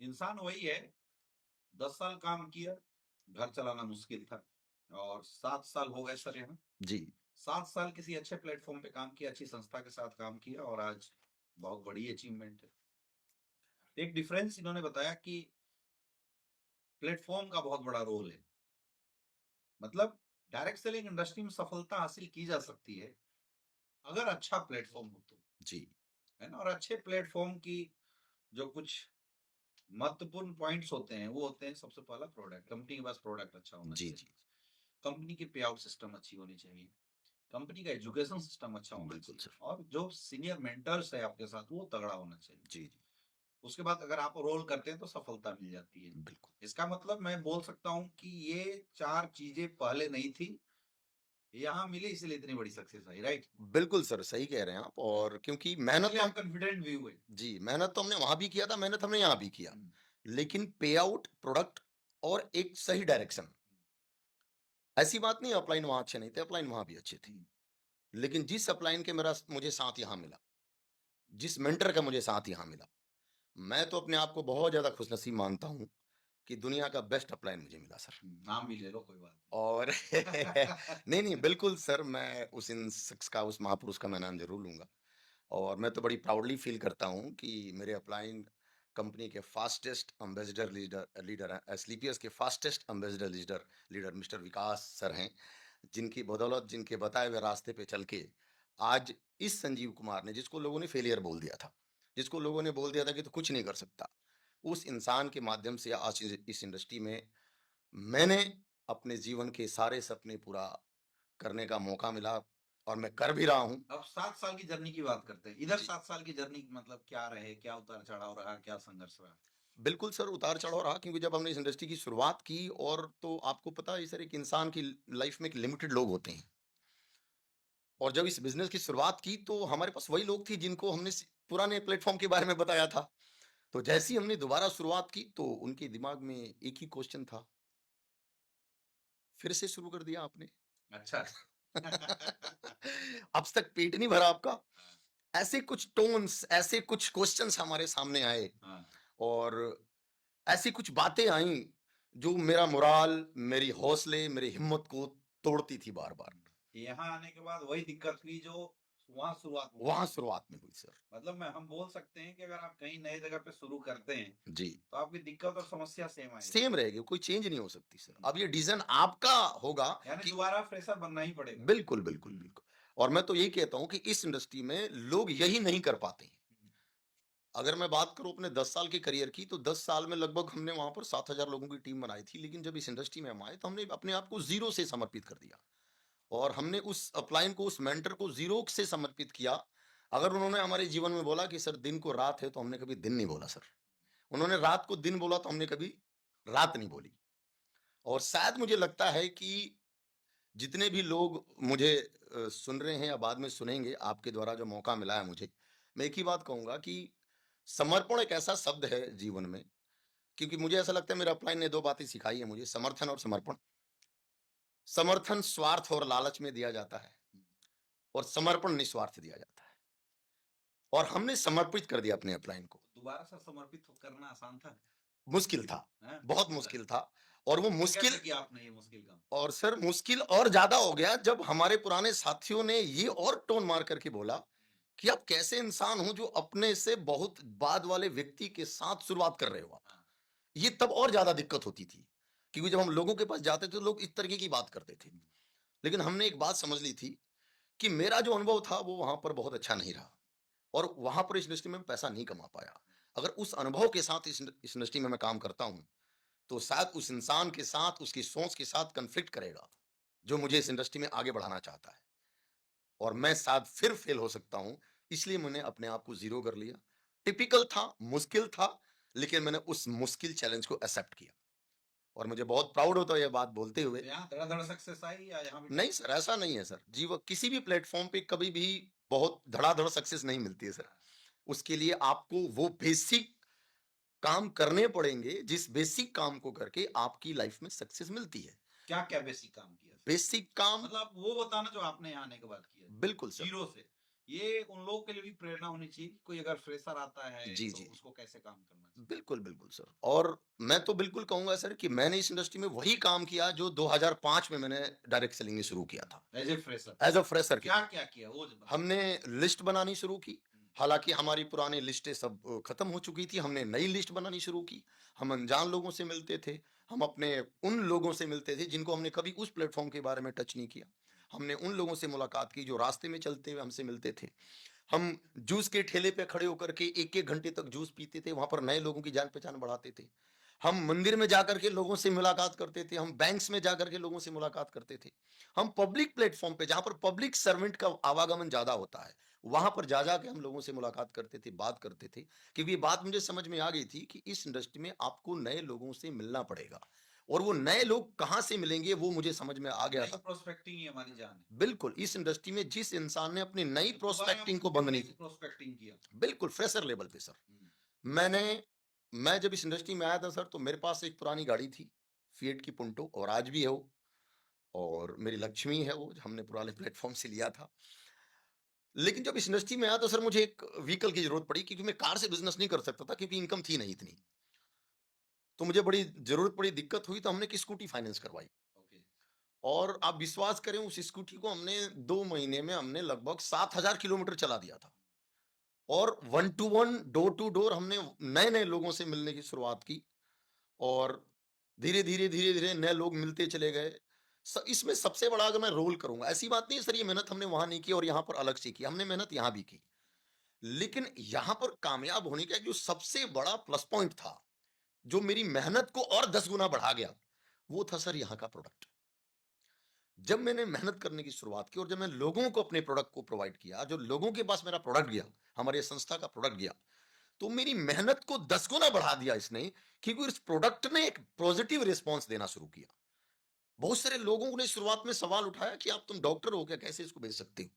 इंसान वही है, 10 साल काम किया, घर चलाना मुश्किल था, और 7 साल हो गए सर यहाँ। जी 7 साल किसी अच्छे प्लेटफॉर्म पे काम किया, अच्छी संस्था के साथ काम किया, और आज बहुत बड़ी अचीवमेंट है। एक डिफरेंस इन्होंने बताया कि प्लेटफॉर्म का बहुत बड़ा रोल है। मतलब डायरेक्ट सेलिंग इंडस्ट्री में सफलता हासिल की जा सकती है अगर अच्छा प्लेटफॉर्म हो तो, जी है ना। और अच्छे प्लेटफॉर्म की जो कुछ महत्वपूर्ण पॉइंट्स होते हैं वो होते हैं, सबसे पहला प्रोडक्ट, कंपनी के पास प्रोडक्ट अच्छा होना जी चाहिए, जी कंपनी की पे आउट सिस्टम अच्छी होनी चाहिए, कंपनी का एजुकेशन सिस्टम अच्छा होना बिल्कुल चाहिए, सर। और जो सीनियर मेंटर्स है आपके साथ वो तगड़ा होना चाहिए। जी जी उसके बाद अगर आप रोल करते हैं तो सफलता मिल जाती है। बिल्कुल इसका मतलब मैं बोल सकता हूं कि ये चार चीजें पहले नहीं थी, यहाँ मिली इसलिए इतनी बड़ी सक्सेस आई, राइट। बिल्कुल सर, सही कह रहे हैं आप। और क्योंकि मेहनत इसलिए तो आप कॉन्फिडेंट भी हुए। जी, मेहनत तो हमने वहां भी किया था, मेहनत हमने यहाँ भी किया, लेकिन पे आउट, प्रोडक्ट और एक सही डायरेक्शन। ऐसी बात नहीं अपलाइन वहां अच्छे नहीं थे, अपलाइन वहां भी अच्छे थे। लेकिन जिस अपलाइन के मेरा मुझे साथ यहाँ मिला, जिस मेंटर का मुझे साथ यहाँ मिला, मैं तो अपने आप को बहुत ज्यादा खुशनसीब मानता हूँ कि दुनिया का बेस्ट अपलाइन मुझे मिला सर। नाम भी ले लो, कोई बात और नहीं। नहीं नहीं, बिल्कुल सर, मैं उस इन शख्स का, उस महापुरुष का मैं नाम जरूर लूंगा। और मैं तो बड़ी प्राउडली फील करता हूँ कि मेरे अपलाइन कंपनी के फास्टेस्ट एम्बेसडर लीडर लीडर हैं, स्लीपियस के fastest ambassador leader leader mister Vikas sir हैं, जिनकी बदौलत, जिनके बताए हुए रास्ते पे चल के आज इस संजीव कुमार ने, जिसको लोगों ने फेलियर बोल दिया था, जिसको लोगों ने बोल दिया था कि तो कुछ नहीं कर सकता, उस इंसान के माध्यम से आज इस इंडस्ट्री में मैंने अपने जीवन के सारे सपने पूरा करने का मौका मिला, और मैं कर भी रहा हूं। अब 7 साल की जर्नी की बात करते हैं। इधर जी 7 साल की जर्नी मतलब क्या रहे, क्या उतार चढ़ाव रहा, क्या संघर्ष रहा? बिल्कुल सर, उतार चढ़ाव रहा, क्योंकि जब हमने इस इंडस्ट्री की शुरुआत की, और तो आपको पता है सर, एक इंसान की लाइफ में एक लिमिटेड लोग होते हैं। और जब इस बिजनेस की शुरुआत की तो हमारे पास वही लोग थे जिनको हमने पुराने प्लेटफॉर्म के बारे में बताया था। तो जैसे ही हमने दोबारा शुरुआत की तो उनके दिमाग में एक ही क्वेश्चन था, फिर से शुरू कर दिया आपने? अच्छा। अब तक पेट नहीं भरा आपका? ऐसे कुछ टोन्स, ऐसे कुछ क्वेश्चंस हमारे सामने आए, हाँ। और ऐसी कुछ बातें आई जो मेरा मोराल, मेरी हौसले, मेरी हिम्मत को तोड़ती थी बार बार। यहाँ आने के बाद वही दिक्कत हुई जो वहां शुरुआत में हुई। वहां शुरुआत में हुई सर। मतलब मैं हम बोल सकते हैं कि अगर आप कहीं नई जगह पे शुरू करते हैं जी तो आपकी दिक्कत और समस्या सेम आएगी, सेम रहेगी, कोई चेंज नहीं हो सकती सर। अब ये डिसीजन आपका होगा यानी कि दोबारा फ्रेशर बनना ही पड़ेगा। बिल्कुल बिल्कुल बिल्कुल। और मैं तो यही कहता हूं कि इस इंडस्ट्री में लोग यही नहीं कर पाते हैं। अगर मैं बात करूं अपने 10 साल के करियर की, तो 10 साल में लगभग हमने वहां पर 7,000 लोगों की टीम बनाई थी, लेकिन जब इस इंडस्ट्री में हम आए तो हमने अपने आप को जीरो से समर्पित कर दिया, और हमने उस अपलाइन को, उस मेंटर को जीरो से समर्पित किया। अगर उन्होंने हमारे जीवन में बोला कि सर दिन को रात है, तो हमने कभी दिन नहीं बोला सर। उन्होंने रात को दिन बोला तो हमने कभी रात नहीं बोली। और शायद मुझे लगता है कि जितने भी लोग मुझे सुन रहे हैं या बाद में सुनेंगे, आपके द्वारा जो मौका मिला है मुझे, मैं एक ही बात कहूँगा कि समर्पण एक ऐसा शब्द है जीवन में, क्योंकि मुझे ऐसा लगता है मेरे अपलाइन ने 2 बातें सिखाई है मुझे, समर्थन और समर्पण। समर्थन स्वार्थ और लालच में दिया जाता है और समर्पण निस्वार्थ दिया जाता है। और हमने समर्पित कर दिया अपने अपलाइन को। दोबारा से समर्पित करना आसान था? मुश्किल था, हैं? बहुत मुश्किल है। मुश्किल था और वो फिर मुश्किल कैसे किया आपने ये मुश्किल काम? और सर मुश्किल और ज़्यादा हो गया जब हमारे पुराने साथियों ने ये और टोन मार कर के बोला कि आप कैसे इंसान हो जो अपने से बहुत बाद वाले व्यक्ति के साथ शुरुआत कर रहे हो आप। हाँ, ये तब और ज़्यादा दिक्कत होती थी, क्योंकि जब हम लोगों के पास जाते थे तो लोग इस तरीके की बात करते थे। लेकिन हमने एक बात समझ ली थी कि मेरा जो अनुभव था वो वहाँ पर बहुत अच्छा नहीं रहा और वहाँ पर इस इंडस्ट्री में पैसा नहीं कमा पाया। अगर उस अनुभव के साथ इस इंडस्ट्री में मैं काम करता हूँ, तो शायद उस इंसान के साथ, उसकी सोच के साथ कॉन्फ्लिक्ट करेगा, जो मुझे इस इंडस्ट्री में आगे बढ़ाना चाहता है और मैं शायद फिर फेल हो सकता हूँ, इसलिए मैंने अपने आप को ज़ीरो कर लिया। टिपिकल था, मुश्किल था, लेकिन मैंने उस मुश्किल चैलेंज को एक्सेप्ट किया और मुझे बहुत प्राउड होता है ये बात बोलते हुए। तो यहाँ धड़ाधड़ सक्सेस आई या यहाँ भी नहीं सर, ऐसा नहीं है सर। किसी भी प्लेटफ़ॉर्म पे कभी भी बहुत धड़ाधड़ सक्सेस नहीं मिलती है सर। उसके लिए आपको वो बेसिक काम करने पड़ेंगे, जिस बेसिक काम को करके आपकी लाइफ़ में सक्सेस मिलती है। क्या-क्या बेसिक काम किया? बेसिक काम मतलब वो बताना जो आपने यहाँ आने के बाद किया, बिल्कुल सर। ज़ीरो से। ये उन लोगों के लिए भी प्रेरणा होनी चाहिए, कोई अगर फ्रेशर आता है जी, तो जी। उसको कैसे काम करना चाहिए। बिल्कुल, बिल्कुल सर। और मैं तो बिल्कुल कहूँगा सर कि मैंने इस इंडस्ट्री में वही काम किया जो 2005 में मैंने डायरेक्ट सेलिंग में शुरू किया था। As a fresher as a fresher के थ्रू। क्या-क्या किया वो ज बताइए? हमने लिस्ट बनानी शुरू की। हुँ, हालाँकि हमारी पुरानी लिस्टें सब खत्म हो चुकी थी। हमने नई लिस्ट बनानी शुरू की। हम अनजान लोगों से मिलते थे। हम अपने उन लोगों से मिलते थे जिनको हमने कभी उस प्लेटफ़ॉर्म के बारे में टच नहीं किया। हमने उन लोगों से मुलाकात की जो रास्ते में चलते हुए हमसे मिलते थे। हम जूस के ठेले पे खड़े होकर के 1-1 घंटे तक जूस पीते थे, वहाँ पर नए लोगों की जान-पहचान बढ़ाते थे। हम मंदिर में जाकर के लोगों से मुलाकात करते थे, हम बैंक्स में जाकर के लोगों से मुलाकात करते थे। हम पब्लिक प्लेटफ़ॉर्म पे जहाँ पर पब्लिक सर्वेंट का आवागमन ज़्यादा होता है, वहाँ पर जा के हम लोगों से मुलाकात करते थे, बात करते थे। क्योंकि ये बात मुझे समझ में आ गई थी कि इस इंडस्ट्री में आपको नए लोगों से मिलना पड़ेगा और वो नए लोग कहाँ से मिलेंगे वो मुझे समझ में आ गया नई था। प्रोस्पेक्टिंग ही हमारी जान है। बिल्कुल, इस इंडस्ट्री में जिस इंसान ने अपनी नई तो दोबारा प्रोस्पेक्टिंग को फिर बंद नहीं कैसे की। प्रोस्पेक्टिंग किया? बिल्कुल, फ्रेशर लेवल पे सर। हुँ, मैंने मैं जब इस इंडस्ट्री में आया था सर, तो मेरे पास एक पुरानी गाड़ी थी, फिएट की पुंटो और आज भी है वो और मेरी लक्ष्मी है वो, जो हमने पुराने प्लेटफ़ॉर्म से लिया था। लेकिन जब इस इंडस्ट्री में आया तो सर मुझे एक व्हीकल की ज़रूरत पड़ी क्योंकि मैं कार से बिज़नेस नहीं कर सकता था क्योंकि इनकम थी नहीं इतनी। तो मुझे बड़ी ज़रूरत पड़ी, दिक्कत हुई तो हमने एक स्कूटी फाइनेंस करवाई ओके। और आप विश्वास करें उस स्कूटी को हमने 2 महीने में हमने लगभग 7000 किलोमीटर चला दिया था। और one to one, door to door हमने नए-नए लोगों से मिलने की शुरुआत की और धीरे-धीरे, धीरे-धीरे नए लोग मिलते चले गए। इसमें सबसे बड़ा अगर मैं रोल करूँगा, ऐसी बात नहीं है सर ये मेहनत हमने वहाँ नहीं की और यहाँ पर अलग से की, हमने मेहनत यहाँ भी की। लेकिन यहाँ पर कामयाब होने का जो सबसे बड़ा प्लस पॉइंट था, जो मेरी मेहनत को और 10 गुना बढ़ा गया, वो था सर यहाँ का प्रोडक्ट। जब मैंने मेहनत करने की शुरुआत की और जब मैं लोगों को अपने प्रोडक्ट को प्रोवाइड किया, जो लोगों के पास मेरा प्रोडक्ट गया, हमारी संस्था का प्रोडक्ट गया, तो मेरी मेहनत को 10 गुना बढ़ा दिया इसने क्योंकि इस प्रोडक्ट ने एक पॉजिटिव रिस्पॉन्स देना शुरू किया। बहुत सारे लोगों ने शुरुआत में सवाल उठाया कि आप तुम डॉक्टर हो क्या? कैसे इसको बेच सकते हो?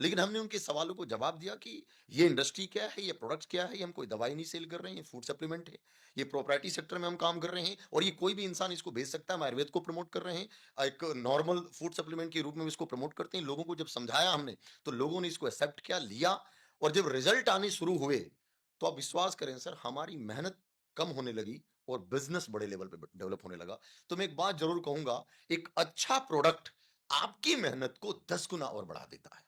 लेकिन हमने उनके सवालों को जवाब दिया कि ये इंडस्ट्री क्या है, ये प्रोडक्ट्स क्या है, ये हम कोई दवाई नहीं सेल कर रहे हैं, ये फूड सप्लीमेंट है। ये प्रोप्राइटरी सेक्टर में हम काम कर रहे हैं और ये कोई भी इंसान इसको बेच सकता है। हम आयुर्वेद को प्रमोट कर रहे हैं। एक नॉर्मल फूड सप्लीमेंट के रूप में इसको प्रमोट करते हैं। लोगों को जब समझाया हमने, तो लोगों ने इसको एक्सेप्ट किया, लिया और जब रिजल्ट आने शुरू हुए, तो आप विश्वास करें सर हमारी मेहनत कम होने लगी और बिज़नेस बड़े लेवल पे डेवलप होने लगा। तो मैं एक बात ज़रूर कहूँगा, एक अच्छा प्रोडक्ट आपकी मेहनत को 10 गुना और बढ़ा देता है।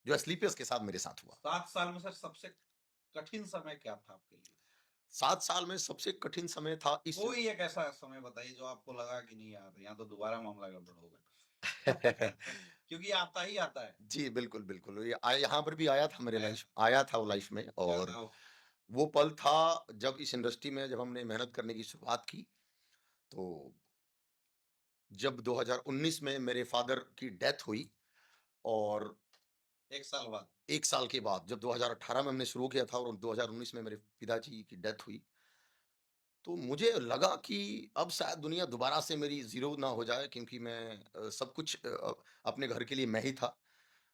जो एस्क्लेपियस के साथ मेरे साथ हुआ। 7 साल में सर सबसे कठिन समय क्या था आपके लिए? 7 साल में सबसे कठिन समय था इस कोई एक ऐसा समय बताइए जो आपको लगा कि नहीं यार, यहाँ तो दोबारा मामला गड़बड़ हो गया। क्योंकि आता ही आता है। जी, बिल्कुल, बिल्कुल। ये यहाँ पर भी आया था मेरे है, लाइफ़ आया था वो लाइफ़ में क्या और था वो? वो पल था जब इस इंडस्ट्री में जब हमने मेहनत करने की शुरुआत की, तो जब 2019 में मेरे फ़ादर की डेथ हुई और 1 साल बाद। 1 साल के बाद जब 2018 में हमने शुरू किया था और 2019 में मेरे पिताजी की डेथ हुई, तो मुझे लगा कि अब शायद दुनिया दोबारा से मेरी ज़ीरो ना हो जाए, क्योंकि मैं सब कुछ अपने घर के लिए मैं ही था।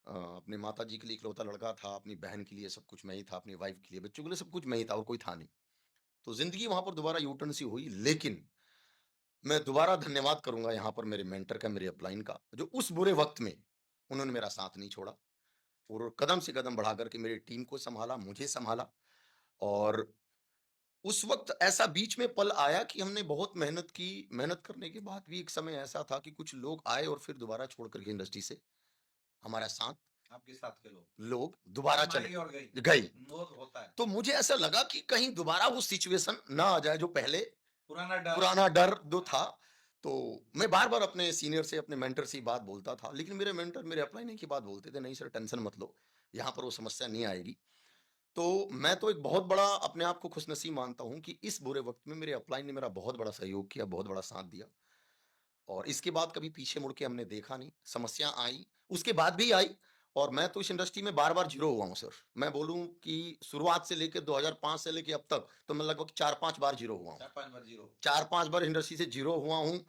अपने माताजी के लिए इकलौता लड़का था, अपनी बहन के लिए सब कुछ मैं ही था, अपनी वाइफ़ के लिए, बच्चों के लिए सब कुछ मैं ही था और कोई था नहीं। तो ज़िंदगी वहाँ पर दोबारा यू टर्न सी हुई, लेकिन मैं दोबारा धन्यवाद करूँगा यहाँ पर मेरे मेंटर का, मेरे अपलाइन का, जो उस बुरे वक़्त में उन्होंने मेरा साथ नहीं छोड़ा और कदम से कदम बढ़ा कर के मेरी टीम को सँभाला, मुझे सँभाला। और उस वक़्त ऐसा बीच में पल आया कि हमने बहुत मेहनत की, मेहनत करने के बाद भी एक समय ऐसा था कि कुछ लोग आए और फिर दोबारा छोड़ कर के इंडस्ट्री से हमारा साथ आपके साथ के लोग लोग दोबारा टीम चले आई और गई, गए। वो होता है। तो मुझे ऐसा लगा कि कहीं दोबारा वो सिचुएशन ना आ जाए जो पहले पुराना डर। पुराना डर जो था। तो मैं बार-बार अपने सीनियर से, अपने मेंटर से ये बात बोलता था, लेकिन मेरे मेंटर मेरे अपलाइन एक ही बात बोलते थे, "नहीं सर, टेंशन मत लो, यहाँ पर वो समस्या नहीं आएगी।" तो मैं तो एक बहुत बड़ा अपने आप को खुशनसीब मानता हूँ कि इस बुरे वक़्त में मेरे अपलाइन ने मेरा बहुत बड़ा सहयोग किया, बहुत बड़ा साथ दिया और इसके बाद कभी पीछे मुड़ के हमने देखा नहीं। समस्या आई, उसके बाद भी आई और मैं तो इस इंडस्ट्री में बार-बार ज़ीरो हुआ हूँ सर। मैं बोलूँ कि शुरुआत से लेके 2005 से लेके अब तक तो मैं लगभग 4-5 बार ज़ीरो हुआ हूँ। 4-5 बार ज़ीरो। 4-5 बार इंडस्ट्री से ज़ीरो हुआ हूँ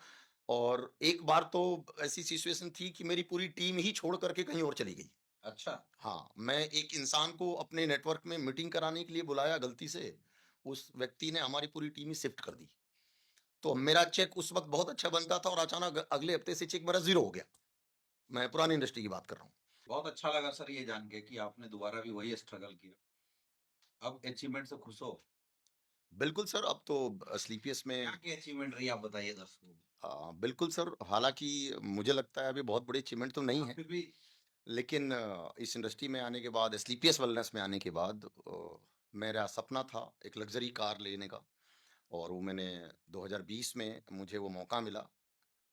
और एक बार तो ऐसी सिचुएशन थी कि मेरी पूरी टीम ही छोड़ कर के कहीं और चली गई। अच्छा, हाँ, मैं एक इंसान को अपने नेटवर्क में मीटिंग कराने के लिए बुलाया गलती से, उस व्यक्ति ने हमारी पूरी टीम ही शिफ्ट कर दी। तो मेरा चेक उस वक़्त बहुत अच्छा बनता था और अचानक अगले हफ्ते से चेक मेरा ज़ीरो हो गया। मैं पुरानी इंडस्ट्री की बात कर रहा हूँ। बहुत अच्छा लगा सर ये जान के कि आपने दोबारा भी वही स्ट्रगल किया। अब अचीवमेंट से खुश हो? बिल्कुल सर, अब तो स्लीपियस क्या में की अचीवमेंट रही आप बताइए दर्शकों को? बिल्कुल सर, हालाँकि मुझे लगता है अभी बहुत बड़ी अचीवमेंट तो नहीं हाँ, है, फिर भी लेकिन इस इंडस्ट्री में आने के बाद, स्लीपियस वेलनेस में आने के बाद मेरा सपना था एक लग्ज़री कार लेने का और वो मैंने 2020 में मुझे वो मौका मिला,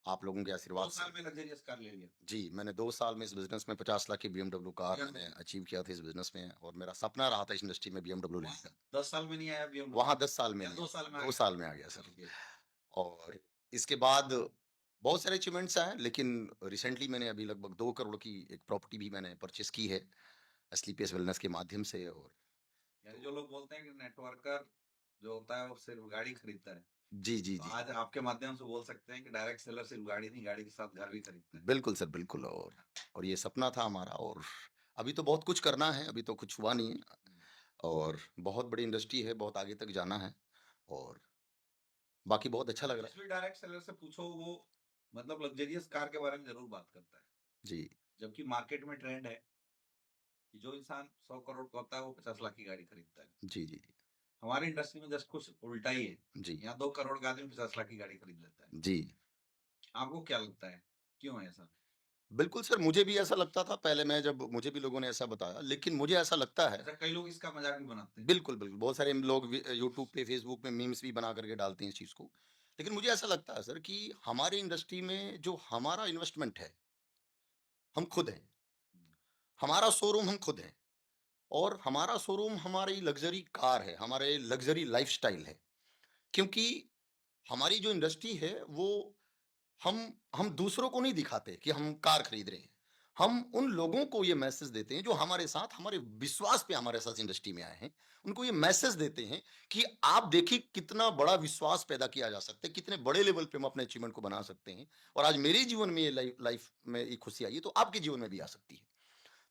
आप लोगों के 2 आशीर्वाद से। साल में लग्ज़रियस कार ले लिया। जी, मैंने 2 साल में इस बिज़नेस में 50 लाख की बीएमडब्ल्यू कार मैंने BMW अचीव किया था इस बिज़नेस में और मेरा सपना रहा था इस इंडस्ट्री में बीएमडब्ल्यू लेने का। वहाँ 10 साल में नहीं आया BMW? वहाँ 10 साल में या नहीं 2 आया, साल में आ 2 गया? साल में आ गया सर। ओके। और इसके बाद बहुत सारे अचीवमेंट्स आए, लेकिन रिसेंटली मैंने अभी लगभग 2 करोड़ की एक प्रॉपर्टी भी मैंने परचेज़ की है, स्लीपियस वेलनेस के माध्यम से और यानी जो तो लोग बोलते हैं कि नेटवर्कर जो होता है वो सिर्फ गाड़ी खरीदता है। जी, जी, तो जी। आज आपके माध्यम से बोल सकते हैं कि डायरेक्ट सेलर सिर्फ गाड़ी नहीं, गाड़ी के साथ घर भी खरीदता है। बिल्कुल सर, बिल्कुल और ये सपना था हमारा और अभी तो बहुत कुछ करना है, अभी तो कुछ हुआ नहीं है हुँ। और बहुत बड़ी इंडस्ट्री है, बहुत आगे तक जाना है और बाकी बहुत अच्छा आप लग रहा जिस है। भी डायरेक्ट सेलर से पूछो वो मतलब लग्ज़रियस कार के बारे में ज़रूर बात करता है। जी। जबकि मार्केट में ट्रेंड है कि जो इंसान 100 करोड़ का होता है वो 50 लाख की गाड़ी खरीदता है। जी, जी, जी। हमारी इंडस्ट्री में जस्ट कुछ उल्टा ही है। जी, यहाँ 2 करोड़ का आदमी 50 लाख की गाड़ी खरीद लेता है। जी। आपको क्या लगता है? क्यों है ऐसा? बिल्कुल सर, मुझे भी ऐसा लगता था पहले मैं जब मुझे भी लोगों ने ऐसा बताया, लेकिन मुझे ऐसा लगता है अच्छा कई लोग इसका मज़ाक भी बनाते हैं। बिल्कुल, बिल्कुल, बहुत सारे लोग यूट्यूब पे, फेसबुक पे मीम्स भी बना कर के डालते हैं इस चीज़ को। लेकिन मुझे ऐसा लगता है सर कि हमारी इंडस्ट्री में जो हमारा इन्वेस्टमेंट है, हम खुद हैं। हुँ। हमारा शोरूम हम खुद हैं और हमारा शोरूम हमारी लग्ज़री कार है, हमारे लग्ज़री लाइफ़स्टाइल है। क्योंकि हमारी जो इंडस्ट्री है वो हम हम दूसरों को नहीं दिखाते कि हम कार खरीद रहे हैं। हम उन लोगों को ये मैसेज देते हैं जो हमारे साथ हमारे विश्वास पे हमारे साथ इंडस्ट्री में आए हैं। उनको ये मैसेज देते हैं कि आप देखिए कितना बड़ा विश्वास पैदा किया जा सकता है, कितने बड़े लेवल पे हम अपने अचीवमेंट को बना सकते हैं और आज मेरे जीवन में ये लाइफ में ये खुशी आई है तो आपके जीवन में भी आ सकती है।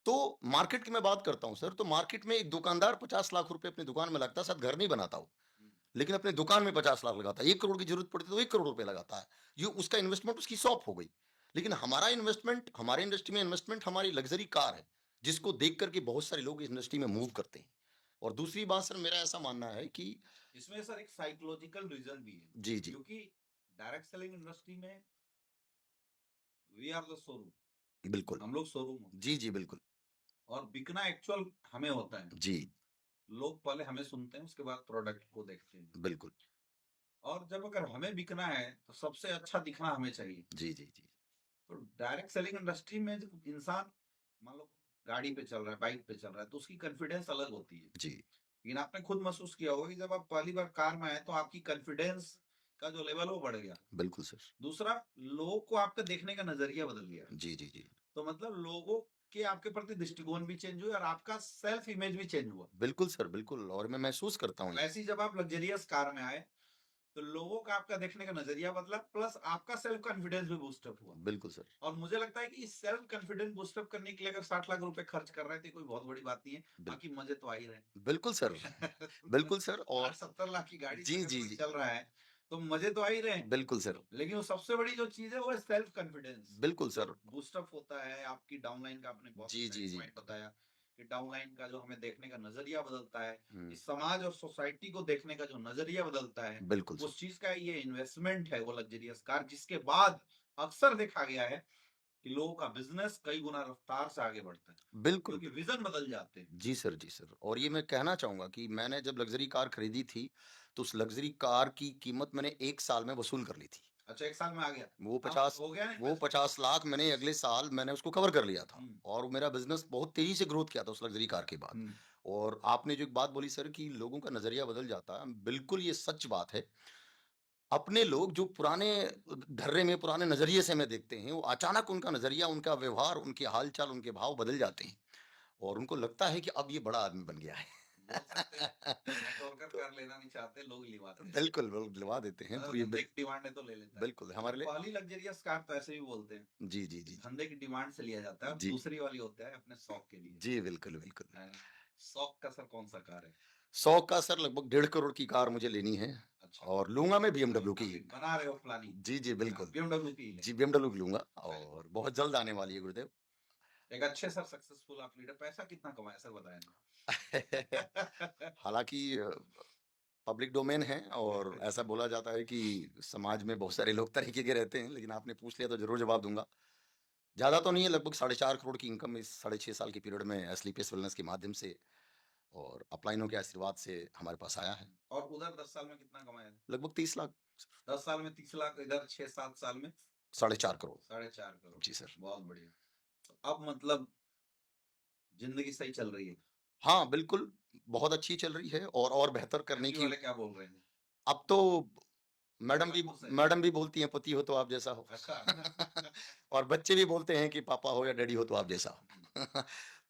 तो मार्केट की मैं बात करता हूँ सर, तो मार्केट में एक दुकानदार 50 लाख रुपए अपनी दुकान में लगता है, शायद घर नहीं बनाता वो। हुँ। लेकिन अपने दुकान में 50 लाख लगाता है, 1 करोड़ की ज़रूरत पड़ती है तो 1 करोड़ रुपए लगाता है। ये उसका इन्वेस्टमेंट उसकी शॉप हो गई। लेकिन हमारा इन्वेस्टमेंट, हमारे इंडस्ट्री में इन्वेस्टमेंट हमारी लग्ज़री कार है, जिसको देख कर के बहुत सारे लोग इस इंडस्ट्री में मूव करते हैं। और दूसरी बात सर मेरा ऐसा मानना है कि इसमें सर एक साइकोलॉजिकल रीज़न भी है। जी, जी। क्योंकि डायरेक्ट सेलिंग इंडस्ट्री में वी आर द शोरूम। बिल्कुल। हम लोग शोरूम होते हैं जी, जी, बिल्कुल। और बिकना एक्चुअल हमें होता है। जी, लोग पहले हमें सुनते हैं उसके बाद प्रोडक्ट को देखते हैं। बिल्कुल। और जब अगर हमें बिकना है तो सबसे अच्छा दिखना हमें चाहिए। जी, जी, जी। तो डायरेक्ट सेलिंग इंडस्ट्री में जब इंसान मान लो गाड़ी पे चल रहा है, बाइक पे चल रहा है तो उसकी कॉन्फिडेंस अलग होती है। जी, लेकिन आपने खुद महसूस किया होगा कि जब आप पहली बार कार में आए तो आपकी कॉन्फिडेंस का जो लेवल वो बढ़ गया। बिल्कुल सर। दूसरा लोगों को आपका देखने का नजरिया बदल गया। जी, जी, जी। तो मतलब लोगों के आपके प्रति दृष्टिकोण भी चेंज हुए और आपका सेल्फ इमेज भी चेंज हुआ। बिल्कुल सर, बिल्कुल और मैं महसूस करता हूँ ये। वैसे ही जब आप लग्जरियस कार में आए तो लोगों का आपका देखने का नजरिया बदला, प्लस आपका सेल्फ कॉन्फिडेंस भी बूस्टअप हुआ। बिल्कुल सर। और मुझे लगता है कि इस सेल्फ कॉन्फिडेंस बूस्टअप करने के लिए अगर 60 लाख रुपए खर्च कर रहे थे, कोई बहुत बड़ी बात नहीं है। बिल बाकी मजे तो आ ही रहे बिल्कुल सर, हैं। बिल्कुल सर। और 60-70 लाख की गाड़ी से जी, अगर जी, कोई जी। चल रहा है, तो मजे तो आ ही रहे हैं। बिल्कुल सर, लेकिन वो सबसे बड़ी जो चीज़ है वो है सेल्फ कॉन्फिडेंस, बिल्कुल जो सर। बूस्टअप होता है आपकी डाउनलाइन का। आपने बहुत जी, अच्छा जी, एक जी। पॉइंट बताया कि डाउनलाइन का जो हमें देखने का नज़रिया बदलता है, हुँ, इस समाज और सोसाइटी को देखने का जो नज़रिया बदलता है, बिल्कुल सर। उस चीज़ का ये इन्वेस्टमेंट है वो लग्ज़रियस कार, जिसके बाद अक्सर देखा गया है कि लोगों का बिज़नेस कई गुना रफ्तार से आगे बढ़ता है, बिल्कुल, क्योंकि विज़न बदल जाते हैं। जी सर, जी सर। और ये मैं कहना चाहूँगा कि मैंने जब लग्ज़री कार खरीदी थी, तो उस लग्ज़री कार की कीमत मैंने 1 साल में वसूल कर ली थी। अच्छा 1 साल में आ गया। वो अब 50 हो गया ना वो इन्वेस्टमेंट 50 वापस? लाख मैंने अगले साल मैंने उसको कवर कर लिया था। हुँ, और मेरा बिज़नेस बहुत तेज़ी से ग्रोथ किया था उस लग्ज़री कार के बाद। हुँ। और आपने जो एक बात बोली सर कि लोगों का नज़रिया बदल जाता है, बिल्कुल ये सच बात है। अपने लोग जो पुराने ढर्रे में, पुराने नज़रिए से हमें देखते हैं, वो अचानक उनका नज़रिया, उनका व्यवहार, उनके हाल-चाल, उनके भाव बदल जाते हैं और उनको लगता है कि अब ये बड़ा आदमी बन गया है। बोल सकते हैं नेटवर्कर तो कार लेना नहीं चाहते, लोग लिवाते हैं। बिल्कुल, लोग दिलवा देते हैं, तो मतलब ये धंधे की डिमांड है तो ले लेता है। बिल्कुल अच्छा हमारे लिए। पहली लग्ज़रियस कार तो ऐसे भी बोलते हैं जी, जी, कि जी, जी। धंधे की डिमांड से लिया जाता है, और जी, दूसरी वाली होता है अपने शौक के लिए। जी, बिल्कुल, बिल्कुल। है ना? शौक का सर कौन-सा कार है? 100 का सर लगभग 1.5 करोड़ की कार मुझे लेनी है अच्छा, और लूँगा मैं बीएमडब्ल्यू की अभी ही। बना रहे हो प्लानिंग, जी, जी, बिल्कुल। बीएमडब्ल्यू की ही जी, लेंगे। बीएमडब्ल्यू की लूँगा वेरी और गुड। बहुत जल्द आने वाली है गुरुदेव। एक अच्छे सर सक्सेसफुल आप लीडर, पैसा कितना कमाया सर बताएँ ना? हालाँकि पब्लिक डोमेन है और ऐसा बोला जाता है कि समाज में बहुत सारे लोग तरीके के रहते हैं, लेकिन आपने पूछ लिया तो ज़रूर जवाब दूँगा। ज़्यादा तो नहीं है, लगभग 4.5 करोड़ की इनकम इस साढ़े 6 साल के पीरियड में स्लीपियस वेलनेस के माध्यम से और अपलाइनों के आशीर्वाद से हमारे पास आया है। और उधर 10 साल में कितना कमाया? लगभग 30 लाख, 10 साल में 30 लाख, इधर 6-7 साल में 4.5 करोड़। 4.5 करोड़। जी सर। बहुत बढ़िया। तो अब मतलब ज़िंदगी सही चल रही है। हाँ, बिल्कुल, बहुत अच्छी चल रही है और बेहतर करने फैमिली की। वाले क्या बोल रहे हैं? अब तो कितना खुश है? मैडम भी बोलती हैं, पति हो तो आप जैसा हो। अच्छा। और बच्चे भी बोलते हैं कि पापा हो या डैडी हो तो आप जैसा हुँ। हो।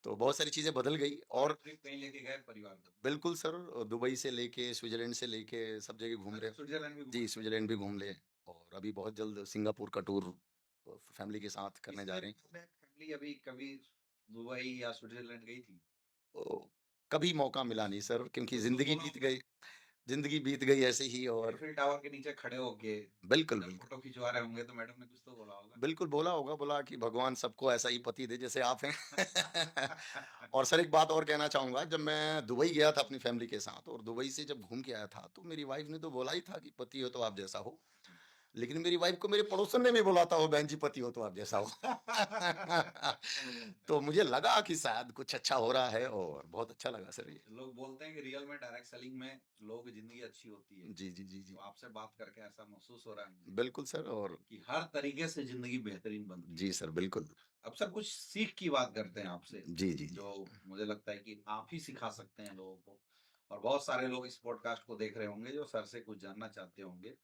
तो बहुत सारी चीज़ें बदल गई फॉरेन और ट्रिप कहीं लेके गए परिवार को? बिल्कुल सर, दुबई से लेके, स्विट्ज़रलैंड से लेके सब जगह घूम अच्छा रहे। स्विट्ज़रलैंड भी घुमा जी, दिया। स्विट्ज़रलैंड भी घूम लिए और अभी बहुत जल्द सिंगापुर का टूर फैमिली के साथ करने जा इससे रहे हैं। पहले फैमिली अभी कभी दुबई या स्विट्ज़रलैंड गई थी? तो कभी मौका मिला नहीं सर, क्योंकि कुछ तो बोला होगा? ज़िंदगी बीत गई ऐसे ही और एफिल टावर के नीचे खड़े होके बिल्कुल, जब बिल्कुल। फ़ोटो खिंचवा रहे होंगे तो मैडम ने कुछ तो बोला होगा? बिल्कुल बोला होगा, बोला कि भगवान सबको ऐसा ही पति दे जैसे आप हैं। और सर एक बात और कहना चाहूँगा, जब मैं दुबई गया था अपनी फैमिली के साथ और दुबई से जब घूम के आया था, तो मेरी वाइफ़ ने तो बोला ही था कि पति हो तो आप जैसा हो। लेकिन मेरी वाइफ़ को मेरे पड़ोसन ने भी बोला था, "ओ बहन जी पति हो तो आप जैसा हो।" तो मुझे लगा कि शायद कुछ अच्छा हो रहा है और बहुत अच्छा लगा सर ये। लोग बोलते हैं कि रियल में डायरेक्ट सेलिंग में लोगों की ज़िंदगी अच्छी होती है। जी, जी, जी, तो जी। आपसे बात करके ऐसा महसूस हो रहा है मुझे बिल्कुल सर। और कि हर तरीके से ज़िंदगी बेहतरीन बनती है। जी सर, बिल्कुल। अब सर कुछ सीख की बात करते हैं आपसे, जी, जी, जी। जो मुझे लगता है कि आप ही सिखा सकते हैं लोगों को, और बहुत सारे लोग इस पॉडकास्ट को देख रहे होंगे जो सर से कुछ जानना चाहते होंगे।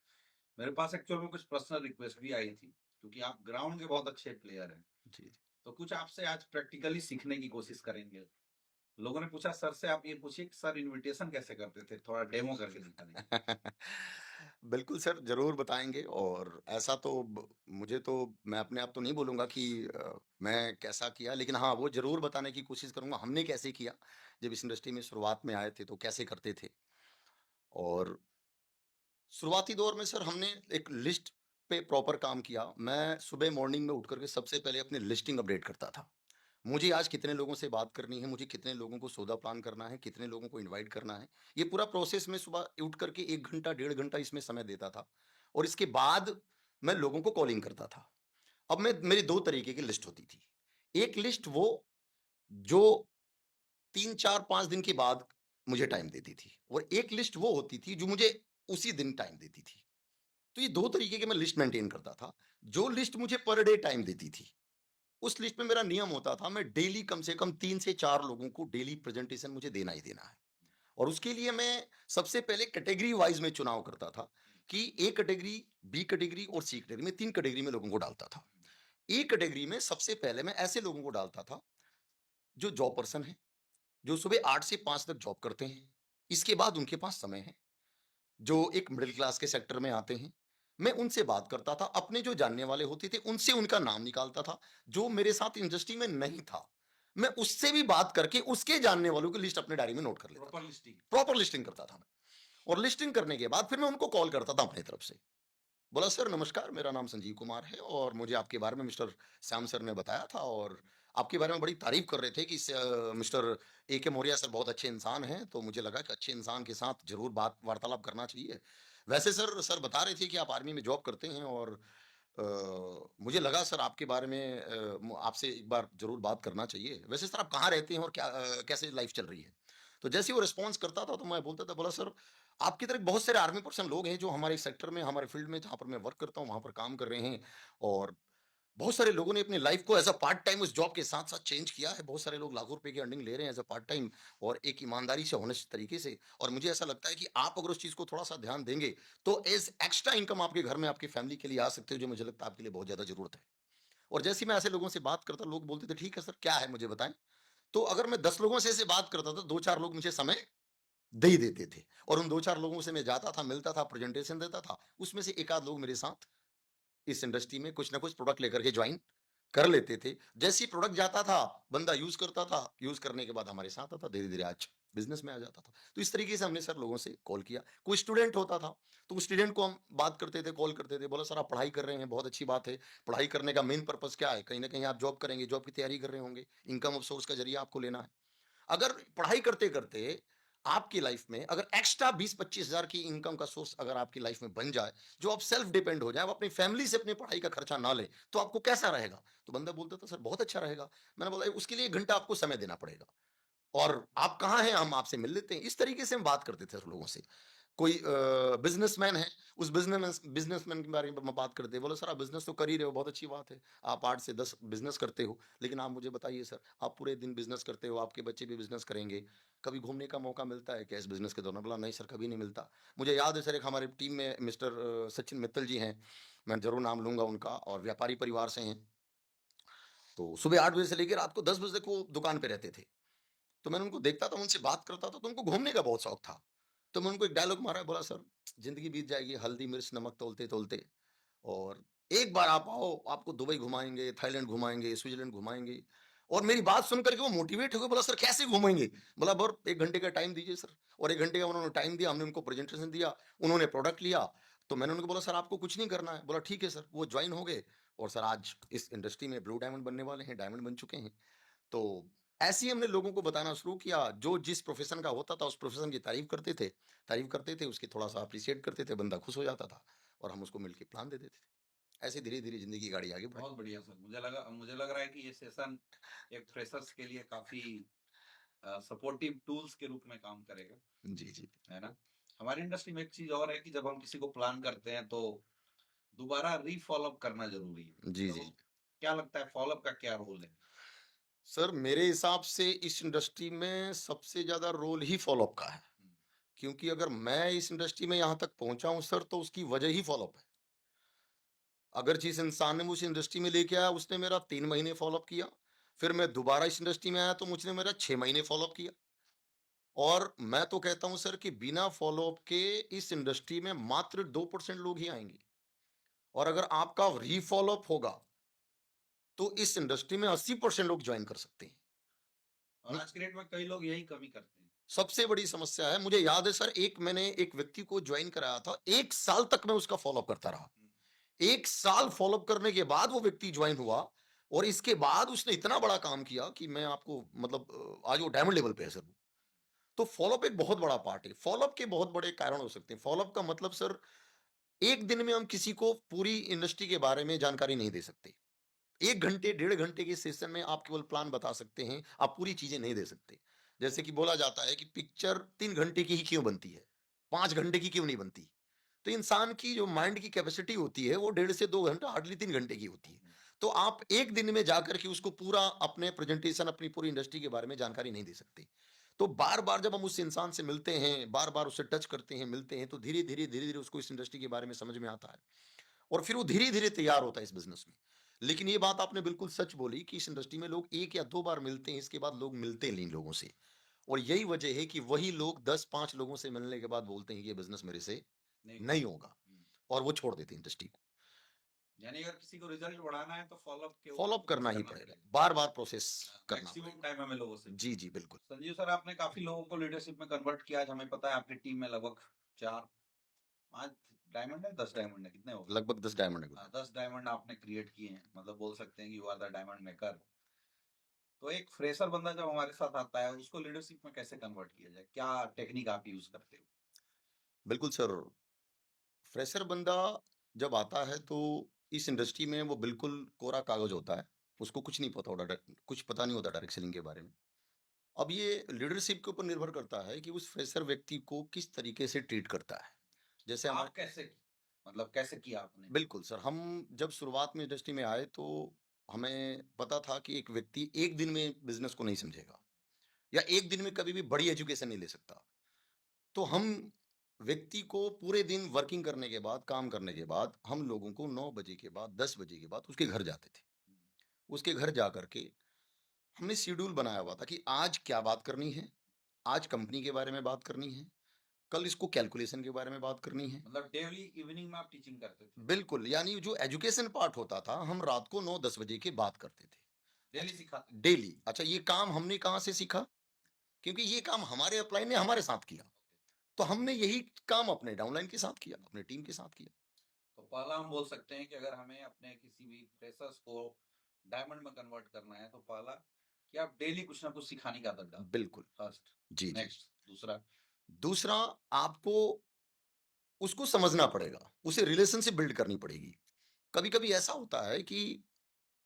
मेरे पास एक्चुअल में कुछ पर्सनल रिक्वेस्ट भी आई थी, क्योंकि आप ग्राउंड के बहुत अच्छे प्लेयर हैं। जी, जी। तो कुछ आपसे आज प्रैक्टिकली सीखने की कोशिश करेंगे। लोगों ने पूछा सर से, आप ये पूछिए कि सर इन्विटेशन कैसे करते थे? थोड़ा डेमो करके दिखा दीजिए। बिल्कुल सर, ज़रूर बताएँगे और ऐसा तो मुझे तो मैं अपने आप तो नहीं बोलूँगा कि मैं कैसा किया, लेकिन हाँ, वो ज़रूर बताने की कोशिश करूँगा हमने कैसे किया, जब इस इंडस्ट्री में शुरुआत में आए थे तो कैसे करते थे। और शुरुआती दौर में सर हमने एक लिस्ट पे प्रॉपर काम किया। मैं सुबह मॉर्निंग में उठ कर के सबसे पहले अपनी लिस्टिंग अपडेट करता था। मुझे आज कितने लोगों से बात करनी है, मुझे कितने लोगों को सौदा प्लान करना है, कितने लोगों को इनवाइट करना है। ये पूरा प्रोसेस मैं सुबह उठ करके 1 घंटा, 1.5 घंटा इसमें समय देता था और इसके बाद मैं लोगों को कॉलिंग करता था। अब मैं मेरी 2 तरीके की लिस्ट होती थी। एक लिस्ट वो जो 3, 4, 5 दिन के बाद मुझे टाइम देती थी और एक लिस्ट वो होती थी जो मुझे उसी दिन टाइम देती थी। तो ये 2 तरीके की मैं लिस्ट मेंटेन करता था। जो लिस्ट मुझे पर डे टाइम देती थी, उस लिस्ट में मेरा नियम होता था मैं डेली कम से कम 3 से 4 लोगों को डेली प्रेजेंटेशन मुझे देना ही देना है। और उसके लिए मैं सबसे पहले कैटेगरी वाइज़ में चुनाव करता था कि ए कैटेगरी, बी कैटेगरी और सी कैटेगरी में 3 कैटेगरी में लोगों को डालता था। ए कैटेगरी में सबसे पहले मैं ऐसे लोगों को डालता था जो जॉब पर्सन हैं, जो सुबह 8 से 5 तक जॉब करते हैं। इसके बाद उनके पास समय है। जो एक मिडिल क्लास के सेक्टर में आते हैं। मैं उनसे बात करता था, अपने जो जानने वाले होते थे उनसे उनका नाम निकालता था, जो मेरे साथ इंडस्ट्री में नहीं था, मैं उससे भी बात करके उसके जानने वालों की लिस्ट अपने डायरी में नोट कर लेता था। Proper listing. प्रॉपर लिस्टिंग करता था मैं, और लिस्टिंग करने के बाद फिर मैं उनको कॉल करता था अपनी तरफ से। बोला, सर नमस्कार, मेरा नाम संजीव कुमार है और मुझे आपके बारे में मिस्टर श्याम सर ने बताया था, और आपके बारे में बड़ी तारीफ कर रहे थे कि मिस्टर ए के मौर्य सर बहुत अच्छे इंसान हैं, तो मुझे लगा कि अच्छे इंसान के साथ जरूर बात वार्तालाप करना चाहिए। वैसे सर बता रहे थे कि आप आर्मी में जॉब करते हैं, और मुझे लगा सर आपके बारे में आपसे एक बार जरूर बात करना चाहिए। वैसे सर आप कहाँ रहते हैं और कैसे लाइफ चल रही है? तो जैसे ही वो रिस्पॉन्स करता था तो मैं बोलता था, बोला, सर आपकी तरह बहुत सारे आर्मी पर्सन लोग हैं जो हमारे सेक्टर में, हमारे फील्ड में जहाँ पर मैं वर्क करता हूँ वहाँ पर काम कर रहे हैं, और बहुत सारे लोगों ने अपनी लाइफ को एज़ अ पार्ट टाइम उस जॉब के साथ-साथ चेंज किया है। बहुत सारे लोग लाखों रुपए की अर्निंग ले रहे हैं एज़ अ पार्ट टाइम, और एक ईमानदारी से, होनेस्ट तरीके से। और मुझे ऐसा लगता है कि आप अगर उस चीज़ को थोड़ा-सा ध्यान देंगे, तो एज़ एक्स्ट्रा इनकम आपके घर में, आपकी फैमिली के लिए आ सकते हो, जो मुझे लगता है आपके लिए बहुत ज़्यादा ज़रूरत है। और जैसे ही मैं ऐसे लोगों से बात करता, लोग बोलते थे, "ठीक है सर, क्या है मुझे बताएँ?" तो अगर मैं 10 लोगों से ऐसे बात करता था, 2-4 लोग मुझे समय दे ही देते थे, और उन 2-4 लोगों से मैं जाता था, मिलता था, प्रेजेंटेशन देता था। उसमें से 1 आध लोग मेरे साथ इस इंडस्ट्री में कुछ ना कुछ प्रोडक्ट लेकर के ज्वाइन कर लेते थे। जैसे ही प्रोडक्ट जाता था, बंदा यूज़ करता था, यूज़ करने के बाद हमारे साथ आता, धीरे-धीरे आज बिज़नेस में आ जाता था। तो इस तरीके से हमने सर लोगों से कॉल किया। कोई स्टूडेंट होता था, तो उस स्टूडेंट को हम बात करते थे, कॉल करते थे, बोला, सर आप पढ़ाई कर रहे हैं, बहुत अच्छी बात है। पढ़ाई करने का मेन पर्पज़ क्या है? कहीं न कहीं आप जॉब करेंगे, जॉब की तैयारी कर रहे होंगे, इनकम ऑफ सोर्स का ज़रिया आपको लेना है। अगर पढ़ाई करते-करते आपकी लाइफ में अगर एक्स्ट्रा 20-25 हज़ार की इनकम का सोर्स अगर आपकी लाइफ में बन जाए, जो आप सेल्फ डिपेंड हो जाए, आप अपनी फैमिली से अपनी पढ़ाई का खर्चा ना लें, तो आपको कैसा रहेगा? तो बंदा बोलता था, सर बहुत अच्छा रहेगा। मैंने बोला, उसके लिए 1 घंटा आपको समय देना पड़ेगा, और आप कहाँ हैं? हम आपसे मिल लेते हैं। इस तरीके से हम बात करते थे लोगों से। कोई बिज़नेसमैन है, उस बिज़नेसमैन के बारे में बात करते हैं, बोले, सर आप बिज़नेस तो कर ही रहे हो, बहुत अच्छी बात है। आप 8 से 10 बिज़नेस करते हो, लेकिन आप मुझे बताइए सर, आप पूरे दिन बिज़नेस करते हो, आपके बच्चे भी बिज़नेस करेंगे, कभी घूमने का मौका मिलता है क्या इस बिज़नेस के दौरान? बोला, नहीं सर, कभी नहीं मिलता। मुझे याद है सर, एक हमारी टीम में मिस्टर सचिन मित्तल जी हैं, मैं ज़रूर नाम लूँगा उनका, और व्यापारी परिवार से हैं। तो सुबह 8 बजे से लेके रात को 10 बजे तक वो दुकान पे रहते थे। तो मैंने उनको देखता था, उनसे बात करता था, तो उनको घूमने का बहुत शौक था। तो मैं उनको एक डायलॉग मारा, बोला, सर ज़िंदगी बीत जाएगी हल्दी, मिर्च, नमक तौलते-तौलते, और एक बार आप आओ, आपको दुबई घुमाएँगे, थाईलैंड घुमाएँगे, स्विट्ज़रलैंड घुमाएँगे। और मेरी बात सुन कर के वो मोटिवेट हो गए, बोला, सर कैसे घुमाएँगे? बोला, बर 1 घंटे का टाइम दीजिए सर। और 1 घंटे का उन्होंने टाइम दिया, हमने उनको प्रेज़ेंटेशन दिया, उन्होंने प्रोडक्ट लिया। तो मैंने उनको बोला, सर आपको कुछ नहीं करना है। बोला, ठीक है सर। वो जॉइन हो गए, और सर आज इस इंडस्ट्री में ब्लू डायमंड बनने वाले हैं, डायमंड बन चुके हैं। तो ऐसे ही हमने लोगों को बताना शुरू किया, जो जिस प्रोफ़ेशन का होता था, उस प्रोफ़ेशन की तारीफ़ करते थे, उसकी थोड़ा-सा एप्रिशिएट करते थे, बंदा खुश हो जाता था, और हम उसको मिलके प्लान दे देते थे। ऐसे धीरे-धीरे ज़िंदगी की गाड़ी आगे बढ़ी। बहुत बढ़िया सर। मुझे लग रहा है कि ये सेशन एक फ्रेशर्स के लिए काफ़ी सपोर्टिव टूल्स के रूप में काम करेगा, जी, जी। है ना? हमारी इंडस्ट्री में एक चीज़ और है कि जब हम किसी को प्लान करते हैं तो दोबारा री-फ़ॉलो-अप करना ज़रूरी है। जी, तो जी। क्या लगता है फ़ॉलो-अप का क्या रोल है? सर मेरे हिसाब से इस इंडस्ट्री में सबसे ज़्यादा रोल ही फ़ॉलो-अप का है। हुँ, क्योंकि अगर मैं इस इंडस्ट्री में यहाँ तक पहुँचा हूँ सर, तो उसकी वजह ही फ़ॉलो-अप है। अगर जिस इंसान ने मुझे इंडस्ट्री में लेके आया, उसने मेरा 3 महीने फ़ॉलो-अप किया, फिर मैं दोबारा इस इंडस्ट्री में आया तो उसने मेरा 6 महीने फ़ॉलो-अप किया। और मैं तो कहता हूँ सर कि बिना फ़ॉलो-अप के इस इंडस्ट्री में मात्र 2% लोग ही आएँगे, और अगर आपका री-फ़ॉलो-अप होगा, तो इस इंडस्ट्री में 80% लोग जॉइन कर सकते हैं। और आज की डेट में कई लोग यही कमी करते हैं। सबसे बड़ी समस्या है, मुझे याद है सर, मैंने एक व्यक्ति को जॉइन कराया था, 1 साल तक मैं उसका फ़ॉलो-अप करता रहा। हुँ, 1 साल फ़ॉलो-अप करने के बाद वो व्यक्ति जॉइन हुआ, और इसके बाद उसने इतना बड़ा काम किया कि मैं आपको मतलब आज वो डायमंड लेवल पे है सर। तो फ़ॉलो-अप एक बहुत बड़ा पार्ट है। फ़ॉलो-अप के बहुत बड़े कारण हो सकते हैं। फ़ॉलो-अप का मतलब सर, एक दिन में हम किसी को पूरी इंडस्ट्री के बारे में जानकारी नहीं दे सकते। 1 घंटे, 1.5 घंटे के सेशन में आप केवल प्लान बता सकते हैं, आप पूरी चीज़ें नहीं दे सकते। जैसे कि बोला जाता है कि पिक्चर 3 घंटे की ही क्यों बनती है, 5 घंटे की क्यों नहीं बनती? तो इंसान की जो माइंड की कैपेसिटी होती है, वो 1.5 से 2 घंटा, हार्डली 3 घंटे की होती है। हुँ, तो आप 1 दिन में जाकर के उसको पूरा अपने प्रेज़ेंटेशन, अपनी पूरी इंडस्ट्री के बारे में जानकारी नहीं दे सकते। तो बार-बार जब हम उस इंसान से मिलते हैं, बार-बार उससे टच करते हैं, मिलते हैं, तो धीरे-धीरे, धीरे-धीरे उसको इस इंडस्ट्री के बारे में समझ में आता है। और फिर वो धीरे-धीरे तैयार होता है इस बिज़नेस में। लेकिन ये बात आपने बिल्कुल सच बोली कि इस इंडस्ट्री में लोग 1 या 2 बार मिलते हैं, इसके बाद लोग मिलते नहीं लोगों से। और यही वजह है कि वही लोग 10-5 लोगों से मिलने के बाद बोलते हैं कि ये बिज़नेस मेरे से नहीं होगा और वो छोड़ देते हैं इंडस्ट्री को। यानी अगर किसी को रिजल्ट बढ़ाना है तो फ़ॉलो-अप के ऊपर फ़ॉलो अप करना फ़ोकस ही करना पड़ेगा, पड़ेगा। बार-बार प्रोसेस करना मैक्सिमम पड़ेगा। टाइम हमें लोगों से जी, जी, बिल्कुल। संजीव सर, आपने काफ़ी लोगों को लीडरशिप में कन्वर्ट किया। आज हमें पता है आपकी टीम में लगभग 4 5 डायमंड है, 10 डायमंड है, कितने हो गए? लगभग 10 डायमंड है। 10 डायमंड आपने क्रिएट किए हैं। मतलब बोल सकते हैं कि you are the diamond maker. तो एक फ्रेशर बंदा जब हमारे साथ आता है, उसको लीडरशिप में कैसे कन्वर्ट किया जाए? क्या टेक्निक आप यूज़ करते हो? बिल्कुल सर, फ्रेशर बंदा जब आता है तो इस इंडस्ट्री में वो बिल्कुल कोरा कागज़ होता है। उसको कुछ नहीं पता होता, कुछ पता नहीं होता डायरेक्ट सेलिंग के बारे में। अब ये लीडरशिप के ऊपर निर्भर करता है कि उस फ्रेशर व्यक्ति को किस तरीके से ट्रीट करता है। जैसे हमारे आप कैसे मतलब कैसे किया आपने? बिल्कुल सर, हम जब शुरुआत में इंडस्ट्री में आए तो हमें पता था कि एक व्यक्ति 1 दिन में बिज़नेस को नहीं समझेगा या 1 दिन में कभी भी बड़ी एजुकेशन नहीं ले सकता। तो हम व्यक्ति को पूरे दिन वर्किंग करने के बाद, काम करने के बाद, हम लोगों को 9 बजे के बाद, 10 बजे के बाद उसके घर जाते थे। उसके घर जा कर के हमने शेड्यूल बनाया हुआ था कि आज क्या बात करनी है, आज कंपनी के बारे में बात करनी है, कल इसको कैलकुलेशन के बारे में बात करनी है। मतलब डेली इवनिंग में आप टीचिंग करते थे? बिल्कुल, यानी जो एजुकेशन पार्ट होता था, हम रात को 9-10 बजे के बाद करते थे। डेली अच्छा, सिखाते थे? डेली। अच्छा, ये काम हमने कहाँ से सीखा? क्योंकि ये काम हमारे अपलाइन ने हमारे साथ किया। तो हमने यही काम अपने डाउनलाइन के साथ किया, अपने टीम के साथ किया। तो पहला हम बोल सकते हैं कि अगर हमें अपने किसी भी फ्रेशर्स को डायमंड में कन्वर्ट करना है, तो पहला कि आप डेली कुछ ना कुछ सिखाने की आदत डालो। बिल्कुल। फर्स्ट। जी, जी। नेक्स्ट दूसरा। दूसरा, आपको उसको समझना पड़ेगा, उसे रिलेशनशिप बिल्ड करनी पड़ेगी। कभी-कभी ऐसा होता है कि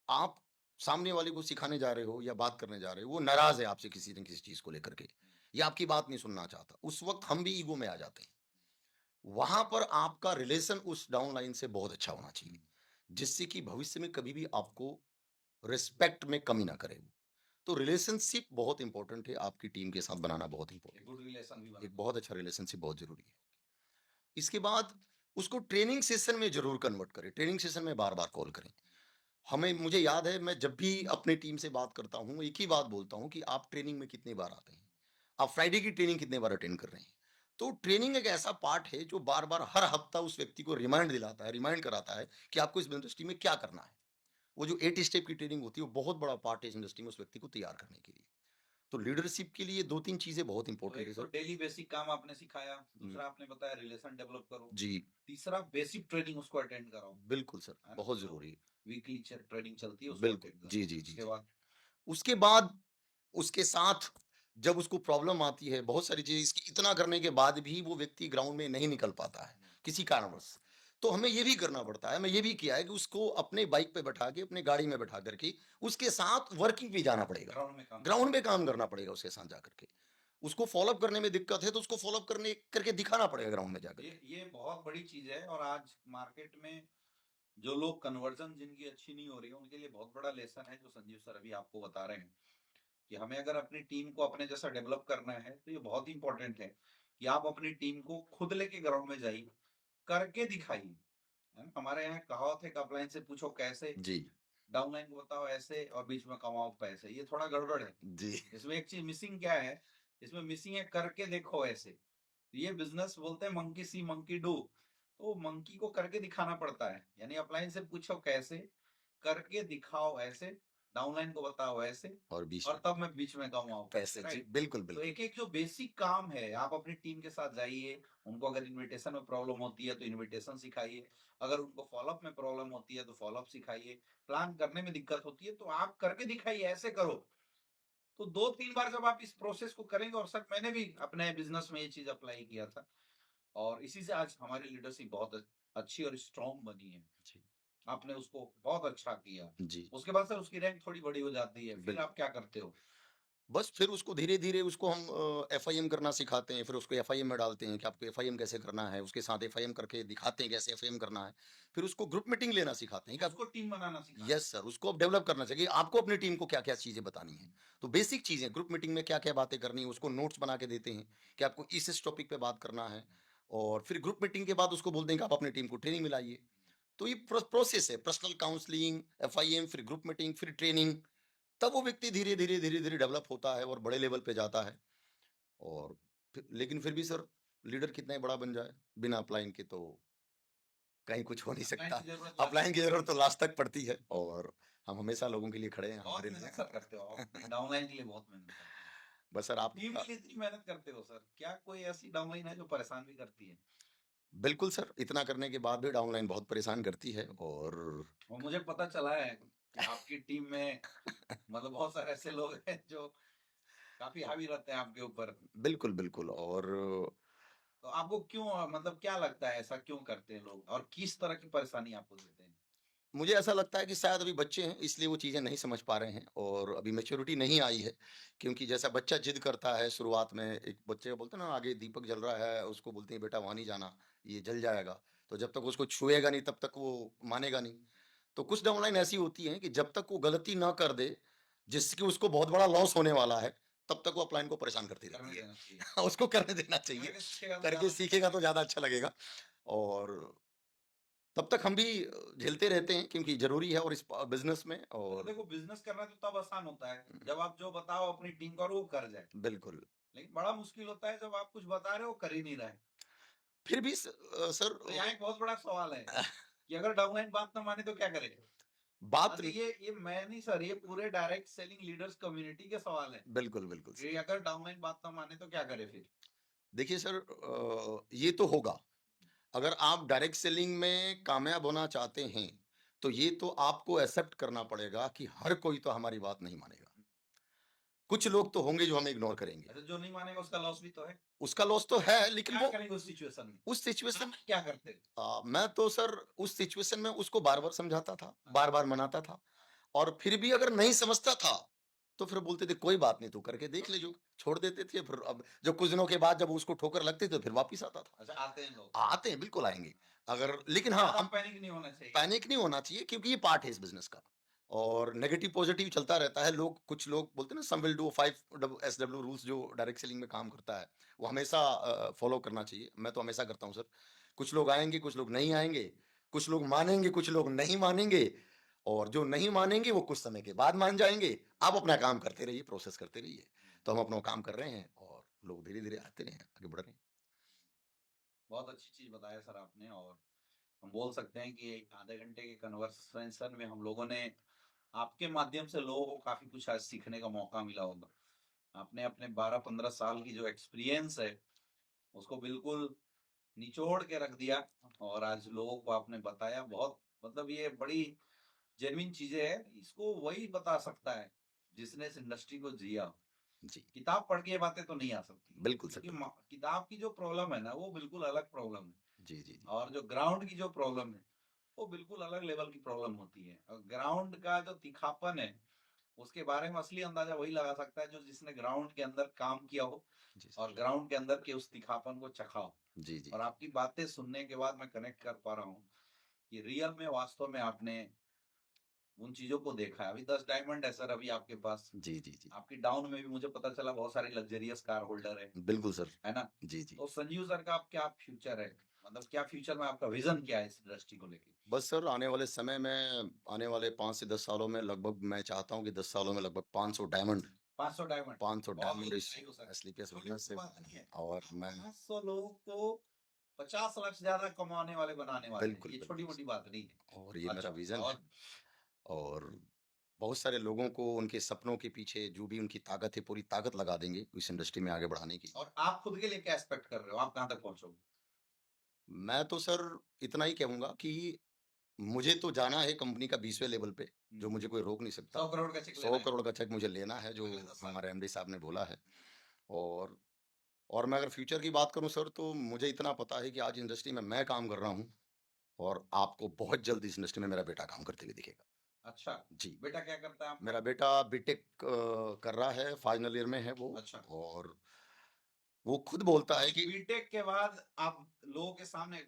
आप सामने वाले को सिखाने जा रहे हो या बात करने जा रहे हो, वो नाराज़ है आपसे किसी न किसी चीज़ को लेकर के या आपकी बात नहीं सुनना चाहता। उस वक़्त हम भी ईगो में आ जाते हैं। वहाँ पर आपका रिलेशन उस डाउनलाइन से बहुत अच्छा होना चाहिए, जिससे कि भविष्य में कभी भी आपको रिस्पेक्ट में कमी ना करे वो। तो रिलेशनशिप बहुत इम्पोर्टेंट है, आपकी टीम के साथ बनाना बहुत एक इम्पोर्टेंट गुड रिलेशन भी है। एक बना। बहुत अच्छा रिलेशनशिप बहुत ज़रूरी है। इसके बाद उसको ट्रेनिंग सेशन में ज़रूर कन्वर्ट करें, ट्रेनिंग सेशन में बार-बार कॉल करें। मुझे याद है, मैं जब भी अपनी टीम से बात करता हूँ, एक ही बात बोलता हूँ कि आप ट्रेनिंग में कितनी बार आते हैं? आप फ्राइडे की ट्रेनिंग कितने बार अटेंड कर रहे हैं? तो ट्रेनिंग एक ऐसा पार्ट है जो बार-बार हर हफ्ता उस व्यक्ति को रिमाइंड दिलाता है, रिमाइंड कराता है कि आपको इस इंडस्ट्री में क्या करना है। वो जो 8 स्टेप की ट्रेनिंग होती है, वो बहुत बड़ा पार्ट है इस इंडस्ट्री में उस व्यक्ति को तैयार करने के लिए। तो लीडरशिप के लिए 2-3 चीज़ें बहुत तो इम्पोर्टेंट है एक तो सर। डेली बेसिक काम आपने सिखाया, हुँ, दूसरा आपने बताया रिलेशन डेवलप करो, जी, तीसरा बेसिक ट्रेनिंग उसको अटेंड कराओ, बिल्कुल सर, है ना? बहुत जो ज़रूरी है। वीकली ट्रेनिंग चलती है उसको बिल्कुल, अटेंड जी, करो। जी, जी, उसके जी। बाद उसके बाद उसके साथ जब उसको प्रॉब्लम आती है, बहुत सारी चीज़ें इसकी इतना करने के बाद भी वो व्यक्ति ग्राउंड में नहीं निकल पाता है, किसी कारणवश। तो हमें ये भी करना पड़ता है, मैं ये भी किया है कि उसको अपने बाइक पे बैठा के, अपनी गाड़ी में बैठा कर के, उसके साथ वर्किंग पे जाना पड़ेगा। ग्राउंड में काम ग्राउंड में काम करना पड़ेगा उसके साथ जाकर के। उसको फ़ॉलो अप करने में दिक्कत है, तो उसको फ़ॉलो अप करके दिखाना पड़ेगा ग्राउंड में जाकर के। ये बहुत बड़ी चीज है। और आज मार्केट में जो लोग कन्वर्जन जिनकी अच्छी नहीं हो रही है, उनके लिए बहुत बड़ा लेसन है जो संजीव सर अभी आपको बता रहे हैं कि हमें अगर अपनी टीम को अपने जैसा डेवलप करना है, तो ये बहुत इंपॉर्टेंट है कि आप अपनी टीम को खुद लेके ग्राउंड में जाइए, करके दिखाइए। है ना? हमारे यहाँ कहावत है, अपलाइन से पूछो कैसे, जी, डाउनलाइन को बताओ ऐसे, और बीच में कमाओ पैसे। ये थोड़ा गड़बड़ है। जी। इसमें एक चीज मिसिंग क्या है? इसमें मिसिंग है करके देखो ऐसे। तो ये बिजनेस बोलते हैं मंकी सी मंकी डू। तो मंकी को करके दिखाना पड़ता है। यानी अपलाइन से पूछो कैसे, करके दिखाओ ऐसे, डाउनलाइन को बताओ ऐसे, और बीच और में तब मैं बीच में कमाऊँ पैसे, पैसे, जी, राइट? बिल्कुल, तो बिल्कुल। एक-एक जो बेसिक काम है, आप अपनी टीम के साथ जाइए, उनको अगर इन्विटेशन में प्रॉब्लम होती है, तो इन्विटेशन सिखाइए। अगर उनको फ़ॉलो-अप में प्रॉब्लम होती है, तो फ़ॉलो-अप सिखाइए। प्लान करने में दिक्कत होती है, तो आप करके दिखाइए, ऐसे करो। तो 2-3 बार जब आप इस प्रोसेस को करेंगे, और सर मैंने भी अपने बिज़नेस में ये चीज़ अप्लाई किया था, और इसी से आज हमारी लीडरशिप बहुत अच्छी और स्ट्रॉन्ग बनी है। जी, आपने उसको बहुत अच्छा किया। जी, उसके बाद सर उसकी रैंक थोड़ी बड़ी हो जाती है, फिर बिल्कुल। आप क्या करते हो? बस फिर उसको धीरे-धीरे उसको हम एफआईएम करना सिखाते हैं, फिर उसको एफआईएम में डालते हैं कि आपको एफआईएम कैसे करना है, उसके साथ एफआईएम करके दिखाते हैं कैसे एफआईएम करना है। फिर उसको ग्रुप मीटिंग लेना सिखाते हैं कि आप उसको टीम बनाना सिखाते यस सर, उसको अब डेवलप करना चाहिए, आपको अपनी टीम को क्या-क्या चीज़ें बतानी हैं। तो बेसिक चीज़ें ग्रुप मीटिंग में क्या-क्या बातें करनी है, उसको नोट्स बना के देते हैं कि आपको इस टॉपिक पे बात करना है और फिर ग्रुप मीटिंग के बाद उसको बोलते हैं कि आप अपनी टीम को ट्रेनिंग में लाइए। तो ये प्रोसेस है, पर्सनल काउंसलिंग, एफआईएम, फिर ग्रुप मीटिंग, फिर ट्रेनिंग, तब वो व्यक्ति धीरे-धीरे, धीरे-धीरे डेवलप होता है और बड़े लेवल पे जाता है। और लेकिन फिर भी सर लीडर कितना ही बड़ा बन जाए, बिना अपलाइन के तो कहीं कुछ हो नहीं अपलाइन सकता। की जरूरत लास्ट अपलाइन की तक जरूरत तो पड़ती है। लास्ट तक पड़ती है, और हम हमेशा लोगों के लिए खड़े हैं, बहुत हमारे मेहनत लिए। सर करते हो आप, डाउनलाइन के लिए बहुत मेहनत करते हैं। बस सर आप टीम के लिए इतनी मेहनत करते हो सर, क्या कोई ऐसी डाउनलाइन है जो परेशान भी करती है? बिल्कुल सर, इतना करने के बाद भी डाउनलाइन बहुत परेशान करती है। और और मुझे पता चला है कि आपकी टीम में मतलब बहुत सारे ऐसे लोग हैं जो काफी हावी रहते हैं आपके ऊपर। बिल्कुल, बिल्कुल। और तो आपको क्यों मतलब क्या लगता है ऐसा क्यों करते हैं लोग और किस तरह की परेशानी आपको देते हैं? मुझे ऐसा लगता है कि शायद अभी बच्चे हैं, इसलिए वो चीज़ें नहीं समझ पा रहे हैं और अभी मैच्योरिटी नहीं आई है। क्योंकि जैसा बच्चा ज़िद करता है शुरुआत में, एक बच्चे को बोलते हैं ना, आगे दीपक जल रहा है, उसको बोलते हैं बेटा वहाँ नहीं जाना, ये जल जाएगा। तो जब तक उसको छुएगा नहीं तब तक वो मानेगा नहीं। तो कुछ डाउनलाइन ऐसी होती हैं कि जब तक वो गलती ना कर दे, जिसकी उसको बहुत बड़ा लॉस होने वाला है, तब तक वो अपलाइन को परेशान करती करने रहती देना चाहिए, है। उसको करने देना चाहिए, करके सीखेगा तो करके ज्यादा अच्छा सीखेगा तो लगेगा। ज़्यादा अच्छा लगेगा। और तब तक हम भी झेलते रहते हैं क्योंकि ज़रूरी है और इस बिज़नेस में। तो और देखो बिजनेस करना तो तब आसान होता है जब आप जो बताओ अपनी टीम को और वो कर जाए, बिल्कुल। लेकिन बड़ा मुश्किल होता है जब आप कुछ बता रहे हो कर ही नहीं रहे। फिर भी सर तो यहाँ एक बहुत बड़ा सवाल है कि अगर डाउनलाइन बात ना माने तो क्या करें? बात अच्छा ये मैं नहीं सर, ये पूरे डायरेक्ट सेलिंग लीडर्स कम्युनिटी के सवाल है बिल्कुल, बिल्कुल सर। कि अगर डाउनलाइन बात ना माने तो क्या करें फिर? देखिए सर, ये तो होगा। अगर आप डायरेक्ट सेलिंग में कामयाब होना चाहते हैं, तो ये तो आपको एक्सेप्ट करना पड़ेगा कि हर कोई तो हमारी बात नहीं मानेगा। कुछ लोग तो होंगे जो हमें इग्नोर करेंगे। अच्छा, जो नहीं मानेगा उसका लॉस भी तो है। उसका लॉस तो है, लेकिन क्या वो करेंगे उस सिचुएशन में? उस सिचुएशन आप में क्या करते? मैं तो सर उस सिचुएशन में उसको बार-बार समझाता था, हाँ, बार-बार मनाता था। और फिर भी अगर नहीं समझता था, तो फिर बोलते थे कोई बात नहीं, तू करके देख ले जो। छोड़ देते थे। फिर अब जब कुछ दिनों के बाद जब उसको ठोकर लगती तो फिर वापस आता था। अच्छा आते हैं लोग। आते हैं, बिल्कुल आएँगे। अगर लेकिन हाँ, ज्यादा हम पैनिक नहीं होना चाहिए। पैनिक नहीं होना चाहिए क्योंकि ये पार्ट है इस बिज़नेस का। और नेगेटिव पॉजिटिव चलता रहता है। कुछ लोग बोलते हैं ना, सम विल डू 5 एसडब्ल्यू रूल्स जो डायरेक्ट सेलिंग में काम करता है, वो हमेशा फॉलो करना चाहिए। मैं तो हमेशा करता हूँ सर। कुछ लोग आएँगे, कुछ लोग नहीं आएँगे, कुछ लोग मानेंगे, कुछ लोग नहीं मानेंगे, और जो नहीं मानेंगे वो कुछ समय के बाद मान जाएँगे। आप अपना काम करते रहिए, प्रोसेस करते रहिए। तो हम अपना काम कर रहे हैं और लोग धीरे-धीरे आते रहे हैं, आगे बढ़ रहे हैं। बहुत अच्छी चीज बताया सर आपने। और हम बोल सकते हैं कि एक आधे घंटे के कन्वर्सेशन में हम लोगों ने आपके माध्यम से लोगों को काफी कुछ आज सीखने का मौका मिला होगा। आपने अपने 12-15 साल की जो एक्सपीरियंस है उसको बिल्कुल निचोड़ के रख दिया और आज लोगों को आपने बताया। बहुत मतलब ये बड़ी जेन्युइन चीजें है, इसको वही बता सकता है जिसने इस इंडस्ट्री को जिया हो। जी, किताब पढ़ के ये बातें तो नहीं आ सकती, बिल्कुल सर, क्योंकि बिल्कुल। किताब की जो प्रॉब्लम है ना वो बिल्कुल अलग प्रॉब्लम है, जी, जी, जी। और जो ग्राउंड की जो प्रॉब्लम है वो बिल्कुल अलग लेवल की प्रॉब्लम होती है। और ग्राउंड का जो तीखापन है उसके बारे में असली अंदाजा वही लगा सकता है जो जिसने ग्राउंड के अंदर काम किया हो जी, और सर। ग्राउंड के अंदर के उस तीखापन को चखा हो। जी, जी, और जी। आपकी बातें सुनने के बाद मैं कनेक्ट कर पा रहा हूँ कि रियल में वास्तव में आपने उन चीजों को देखा है। अभी 10 डायमंड है सर अभी आपके पास। जी, जी, जी। आपकी डाउन में भी मुझे पता चला बहुत सारे लग्जरियस कार होल्डर बिल्कुल सर। है ना? जी, जी। तो संजीव सर का आप क्या फ्यूचर है, मतलब क्या फ्यूचर में आपका विजन क्या है इस इंडस्ट्री को लेके? बस सर आने वाले समय में, आने वाले 5 से 10 सालों में लगभग मैं चाहता हूँ कि 10 सालों में लगभग 500 डायमंड 500 डायमंड 500 बहुत डायमंड इस बधाई हो सर। एसलीपीएस छोटी बिज़नेस मोटी से। बात नहीं है। और मैं 500 लोगों को 50 लाख से ज्यादा कमाने वाले बनाने वाले हैं, बिल्कुल, ये छोटी बिल्कुल मोटी सर। बात नहीं है। और ये मेरा अच्छा विज़न है। और और बहुत सारे लोगों को उनके सपनों के पीछे जो भी उनकी ताकत है, पूरी ताकत लगा देंगे इस इंडस्ट्री में आगे बढ़ाने की। आप खुद के लिए क्या एक्सपेक्ट कर रहे हो, आप कहाँ तक पहुंचोगे? मैं तो सर इतना ही कहूँगा कि मुझे तो जाना है कंपनी का 20वें लेवल पे, जो मुझे कोई रोक नहीं सकता। 100 करोड़ का चेक 100 लेना है करोड़ का चेक मुझे लेना है, जो अगले 10 साल हमारे एमडी साहब ने बोला है। में। और और मैं अगर फ्यूचर की बात करूँ सर, तो मुझे इतना पता है कि आज इंडस्ट्री में मैं काम कर रहा हूँ, और आपको बहुत जल्द इस इंडस्ट्री में मेरा बेटा काम करते हुए दिखेगा। अच्छा, जी, बेटा क्या करता है आपका? मेरा बेटा बीटेक कर रहा है, फाइनल ईयर में है वो। अच्छा, और वो खुद बोलता है कि बीटेक के बाद आप लोगों के सामने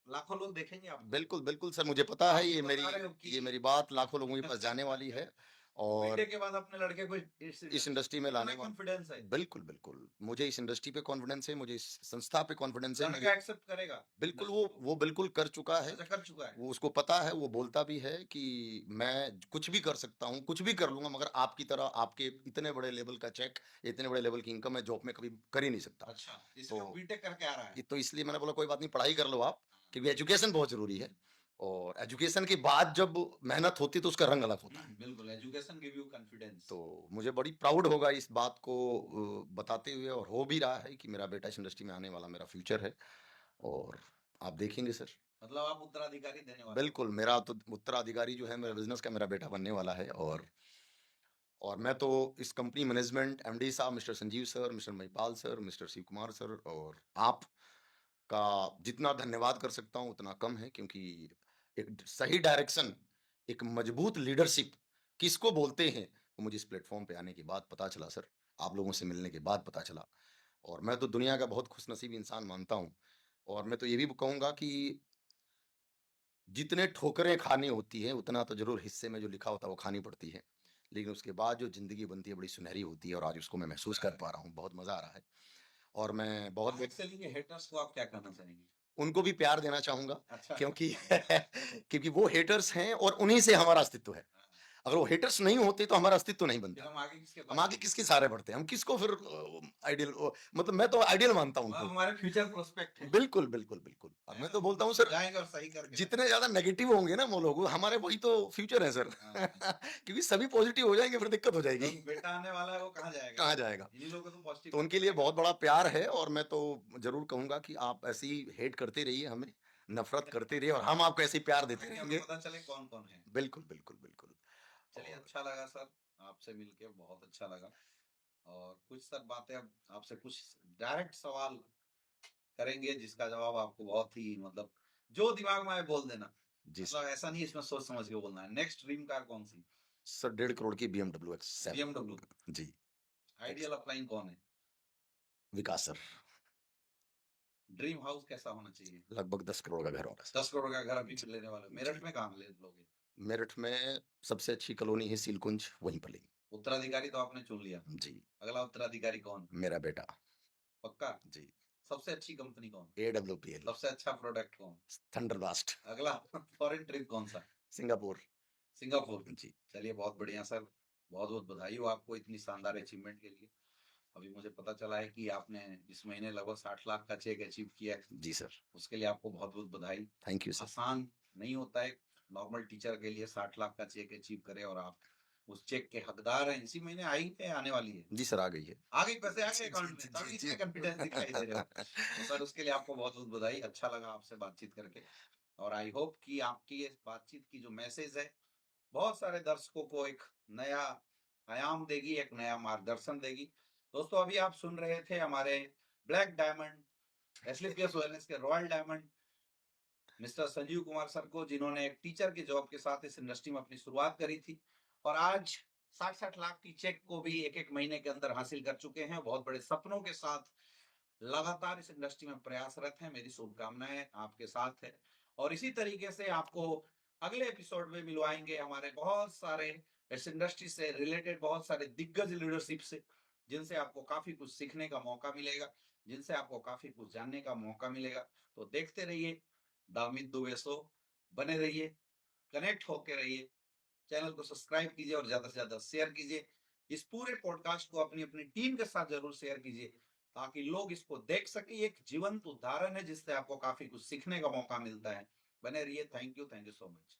लाखों लोग देखेंगे आपको। बिल्कुल, बिल्कुल सर, मुझे पता है आप ये बता रहे हो ये कि मेरी बात लाखों लोगों के पास जाने वाली है। और बीटेक के बाद अपने लड़के को इस इंडस्ट्री में लाने कॉन्फिडेंस है, बिल्कुल बिल्कुल मुझे इस इंडस्ट्री पे कॉन्फिडेंस है, मुझे इस संस्था पे कॉन्फिडेंस है। लड़का एक्सेप्ट करेगा बिल्कुल industry को? वो बिल्कुल कर चुका है, अच्छा, कर चुका है। वो उसको पता है, वो बोलता भी है कि मैं कुछ भी कर सकता हूँ, कुछ भी कर लूंगा, मगर आपकी तरह आपके इतने बड़े लेवल का चेक, इतने बड़े लेवल की इनकम मैं जॉब में कभी कर ही नहीं सकता। अच्छा, इसलिए वो तो बीटेक करके आ रहा है। तो इसलिए मैंने बोला कोई बात नहीं, पढ़ाई कर लो आप, हाँ। क्योंकि एजुकेशन बहुत जरूरी है, और एजुकेशन के बाद जब मेहनत होती है तो उसका रंग अलग होता है। बिल्कुल, एजुकेशन गिव यू कॉन्फिडेंस। तो मुझे बड़ी प्राउड होगा इस बात को बताते हुए, और हो भी रहा है कि मेरा बेटा इस इंडस्ट्री में आने वाला मेरा फ्यूचर है, और आप देखेंगे सर। मतलब आप उत्तराधिकारी देने वाले हो। बिल्कुल, मेरा तो उत्तराधिकारी जो है मेरे बिजनेस का, मेरा बेटा बनने वाला है। और मैं तो इस कंपनी मैनेजमेंट, एमडी साहब mister Sanjeev sir, mister Mahipal sir, mister Shiv Kumar sir, और आप का जितना धन्यवाद कर सकता हूँ उतना कम है, क्योंकि एक सही डायरेक्शन, एक मजबूत लीडरशिप किसको बोलते हैं, वो मुझे इस प्लेटफॉर्म पे आने के बाद पता चला सर, आप लोगों से मिलने के बाद पता चला। और मैं तो दुनिया का बहुत खुशनसीब इंसान मानता हूँ, और मैं तो ये भी कहूंगा कि जितने ठोकरें खानी होती है उतना तो जरूर हिस्से में जो लिखा होता है वो खानी पड़ती है, लेकिन उसके बाद जो जिंदगी बनती है बड़ी सुनहरी होती है, और आज उसको मैं महसूस कर पा रहा हूँ, बहुत मजा आ रहा है। और मैं बहुत एक्सेलिंग के हेटर्स को आप क्या कहना चाहेंगे? उनको भी प्यार देना चाहूंगा, अच्छा। क्योंकि क्योंकि वो हेटर्स हैं और उन्हीं से हमारा अस्तित्व है। हाँ, अगर वो हेटर्स नहीं होते तो हमारा अस्तित्व नहीं फिर बनता। हम आगे किसके हम पास आगे किसके सहारे बढ़ते, हम किसको फिर आइडियल, मतलब मैं तो आइडियल मानता हूँ वह उनको। हमारे फ्यूचर प्रोस्पेक्ट है। बिल्कुल बिल्कुल बिल्कुल, और है मैं ना? तो बोलता हूँ उनको सर, जाएंगे और सही करके जितने ज्यादा नेगेटिव होंगे ना वो लोग, हमारे वही तो फ्यूचर है सर। हाँ। क्योंकि सभी पॉजिटिव हो जाएंगे फिर दिक्कत हो जाएगी। जो बेटा आने वाला है वो कहाँ जाएगा? कहाँ जाएगा? इन्हीं लोगों को तो पॉजिटिव तो उनके लिए बहुत बड़ा प्यार है, और मैं तो जरूर कहूंगा कि आप ऐसे ही हेट करते रहिए, हमें नफरत करते रहिए, और हम आपको ऐसे ही प्यार देते ताकि रहेंगे। हमें पता चले कौन कौन है। बिल्कुल बिल्कुल बिल्कुल। चलिए, और अच्छा लगा सर, आपसे मिलके बहुत अच्छा लगा। और कुछ सर बातें अब आपसे कुछ डायरेक्ट सवाल करेंगे जिसका जवाब आपको बहुत ही मतलब जो दिमाग में आए बोल देना। जी सर। मतलब ऐसा नहीं इसमें सोच समझ के बोलना है। नेक्स्ट ड्रीम कार कौन सी? सर 1.5 करोड़ की BMW X7। BMW। जी। आइडियल अपलाइन कौन है? विकास सर। ड्रीम हाउस कैसा होना चाहिए? लगभग 10 करोड़ का घर होगा सर। 10 करोड़ का घर अभी लेने वाले हो। जी। मेरठ में कहाँ ले लोगे? मेरठ में सबसे अच्छी कॉलोनी है सीलकुंज, वहीं पर लेंगे। उत्तराधिकारी तो आपने चुन लिया। जी। अगला उत्तराधिकारी कौन? मेरा बेटा। पक्का? जी। सबसे अच्छी कंपनी कौन? AWPL। सबसे अच्छा प्रोडक्ट कौन? Thunder blast. अगला फॉरेन ट्रिप कौन सा? सिंगापुर। सिंगापुर। जी। चलिए, बहुत बढ़िया सर। बहुत बहुत बधाई हो आपको इतनी शानदार अचीवमेंट के लिए। अभी मुझे पता चला है कि आपने इस महीने लगभग 60 लाख का चेक अचीव किया है। जी सर। उसके लिए आपको बहुत बहुत बधाई। Thank you sir. आसान नहीं होता है नॉर्मल टीचर के लिए 60 लाख का चेक अचीव करे, और आप उस चेक के हकदार हैं। इसी महीने आई है, आने वाली है? जी सर, आ गई है। आ गई, पैसे आ गए जी अकाउंट जी में, जी तभी जी इतने जी। कॉन्फिडेंस दिखाई दे रहे हो। तो सर उसके लिए आपको बहुत बहुत बधाई। अच्छा लगा आपसे बातचीत करके, और आई होप कि आपकी इस बातचीत की जो मैसेज है बहुत सारे दर्शकों को एक नया आयाम देगी, एक नया मार्गदर्शन देगी। दोस्तों, अभी आप सुन रहे थे हमारे ब्लैक डायमंड एसलीपीएस वेलनेस के royal diamond mister Sanjeev Kumar sir को, जिन्होंने एक टीचर की जॉब के साथ इस इंडस्ट्री में अपनी शुरुआत करी थी, और आज 60-60 लाख की चेक को भी एक एक महीने के अंदर हासिल कर चुके हैं। बहुत बड़े सपनों के साथ लगातार इस इंडस्ट्री में प्रयासरत हैं। मेरी शुभकामनाएं आपके साथ है, और इसी तरीके से आपको अगले एपिसोड में मिलवाएंगे हमारे बहुत सारे इस इंडस्ट्री से रिलेटेड बहुत सारे दिग्गज लीडरशिप से, जिनसे आपको काफी कुछ सीखने का मौका मिलेगा, जिनसे आपको काफी कुछ जानने का मौका मिलेगा। तो देखते रहिए दामिद दुबे शो, बने रहिए, कनेक्ट होके रहिए, चैनल को सब्सक्राइब कीजिए और ज्यादा से ज्यादा शेयर कीजिए। इस पूरे पॉडकास्ट को अपनी अपनी टीम के साथ जरूर शेयर कीजिए, ताकि लोग इसको देख सके। एक जीवंत उदाहरण है जिससे आपको काफी कुछ सीखने का मौका मिलता है। बने रहिए। Thank you so much.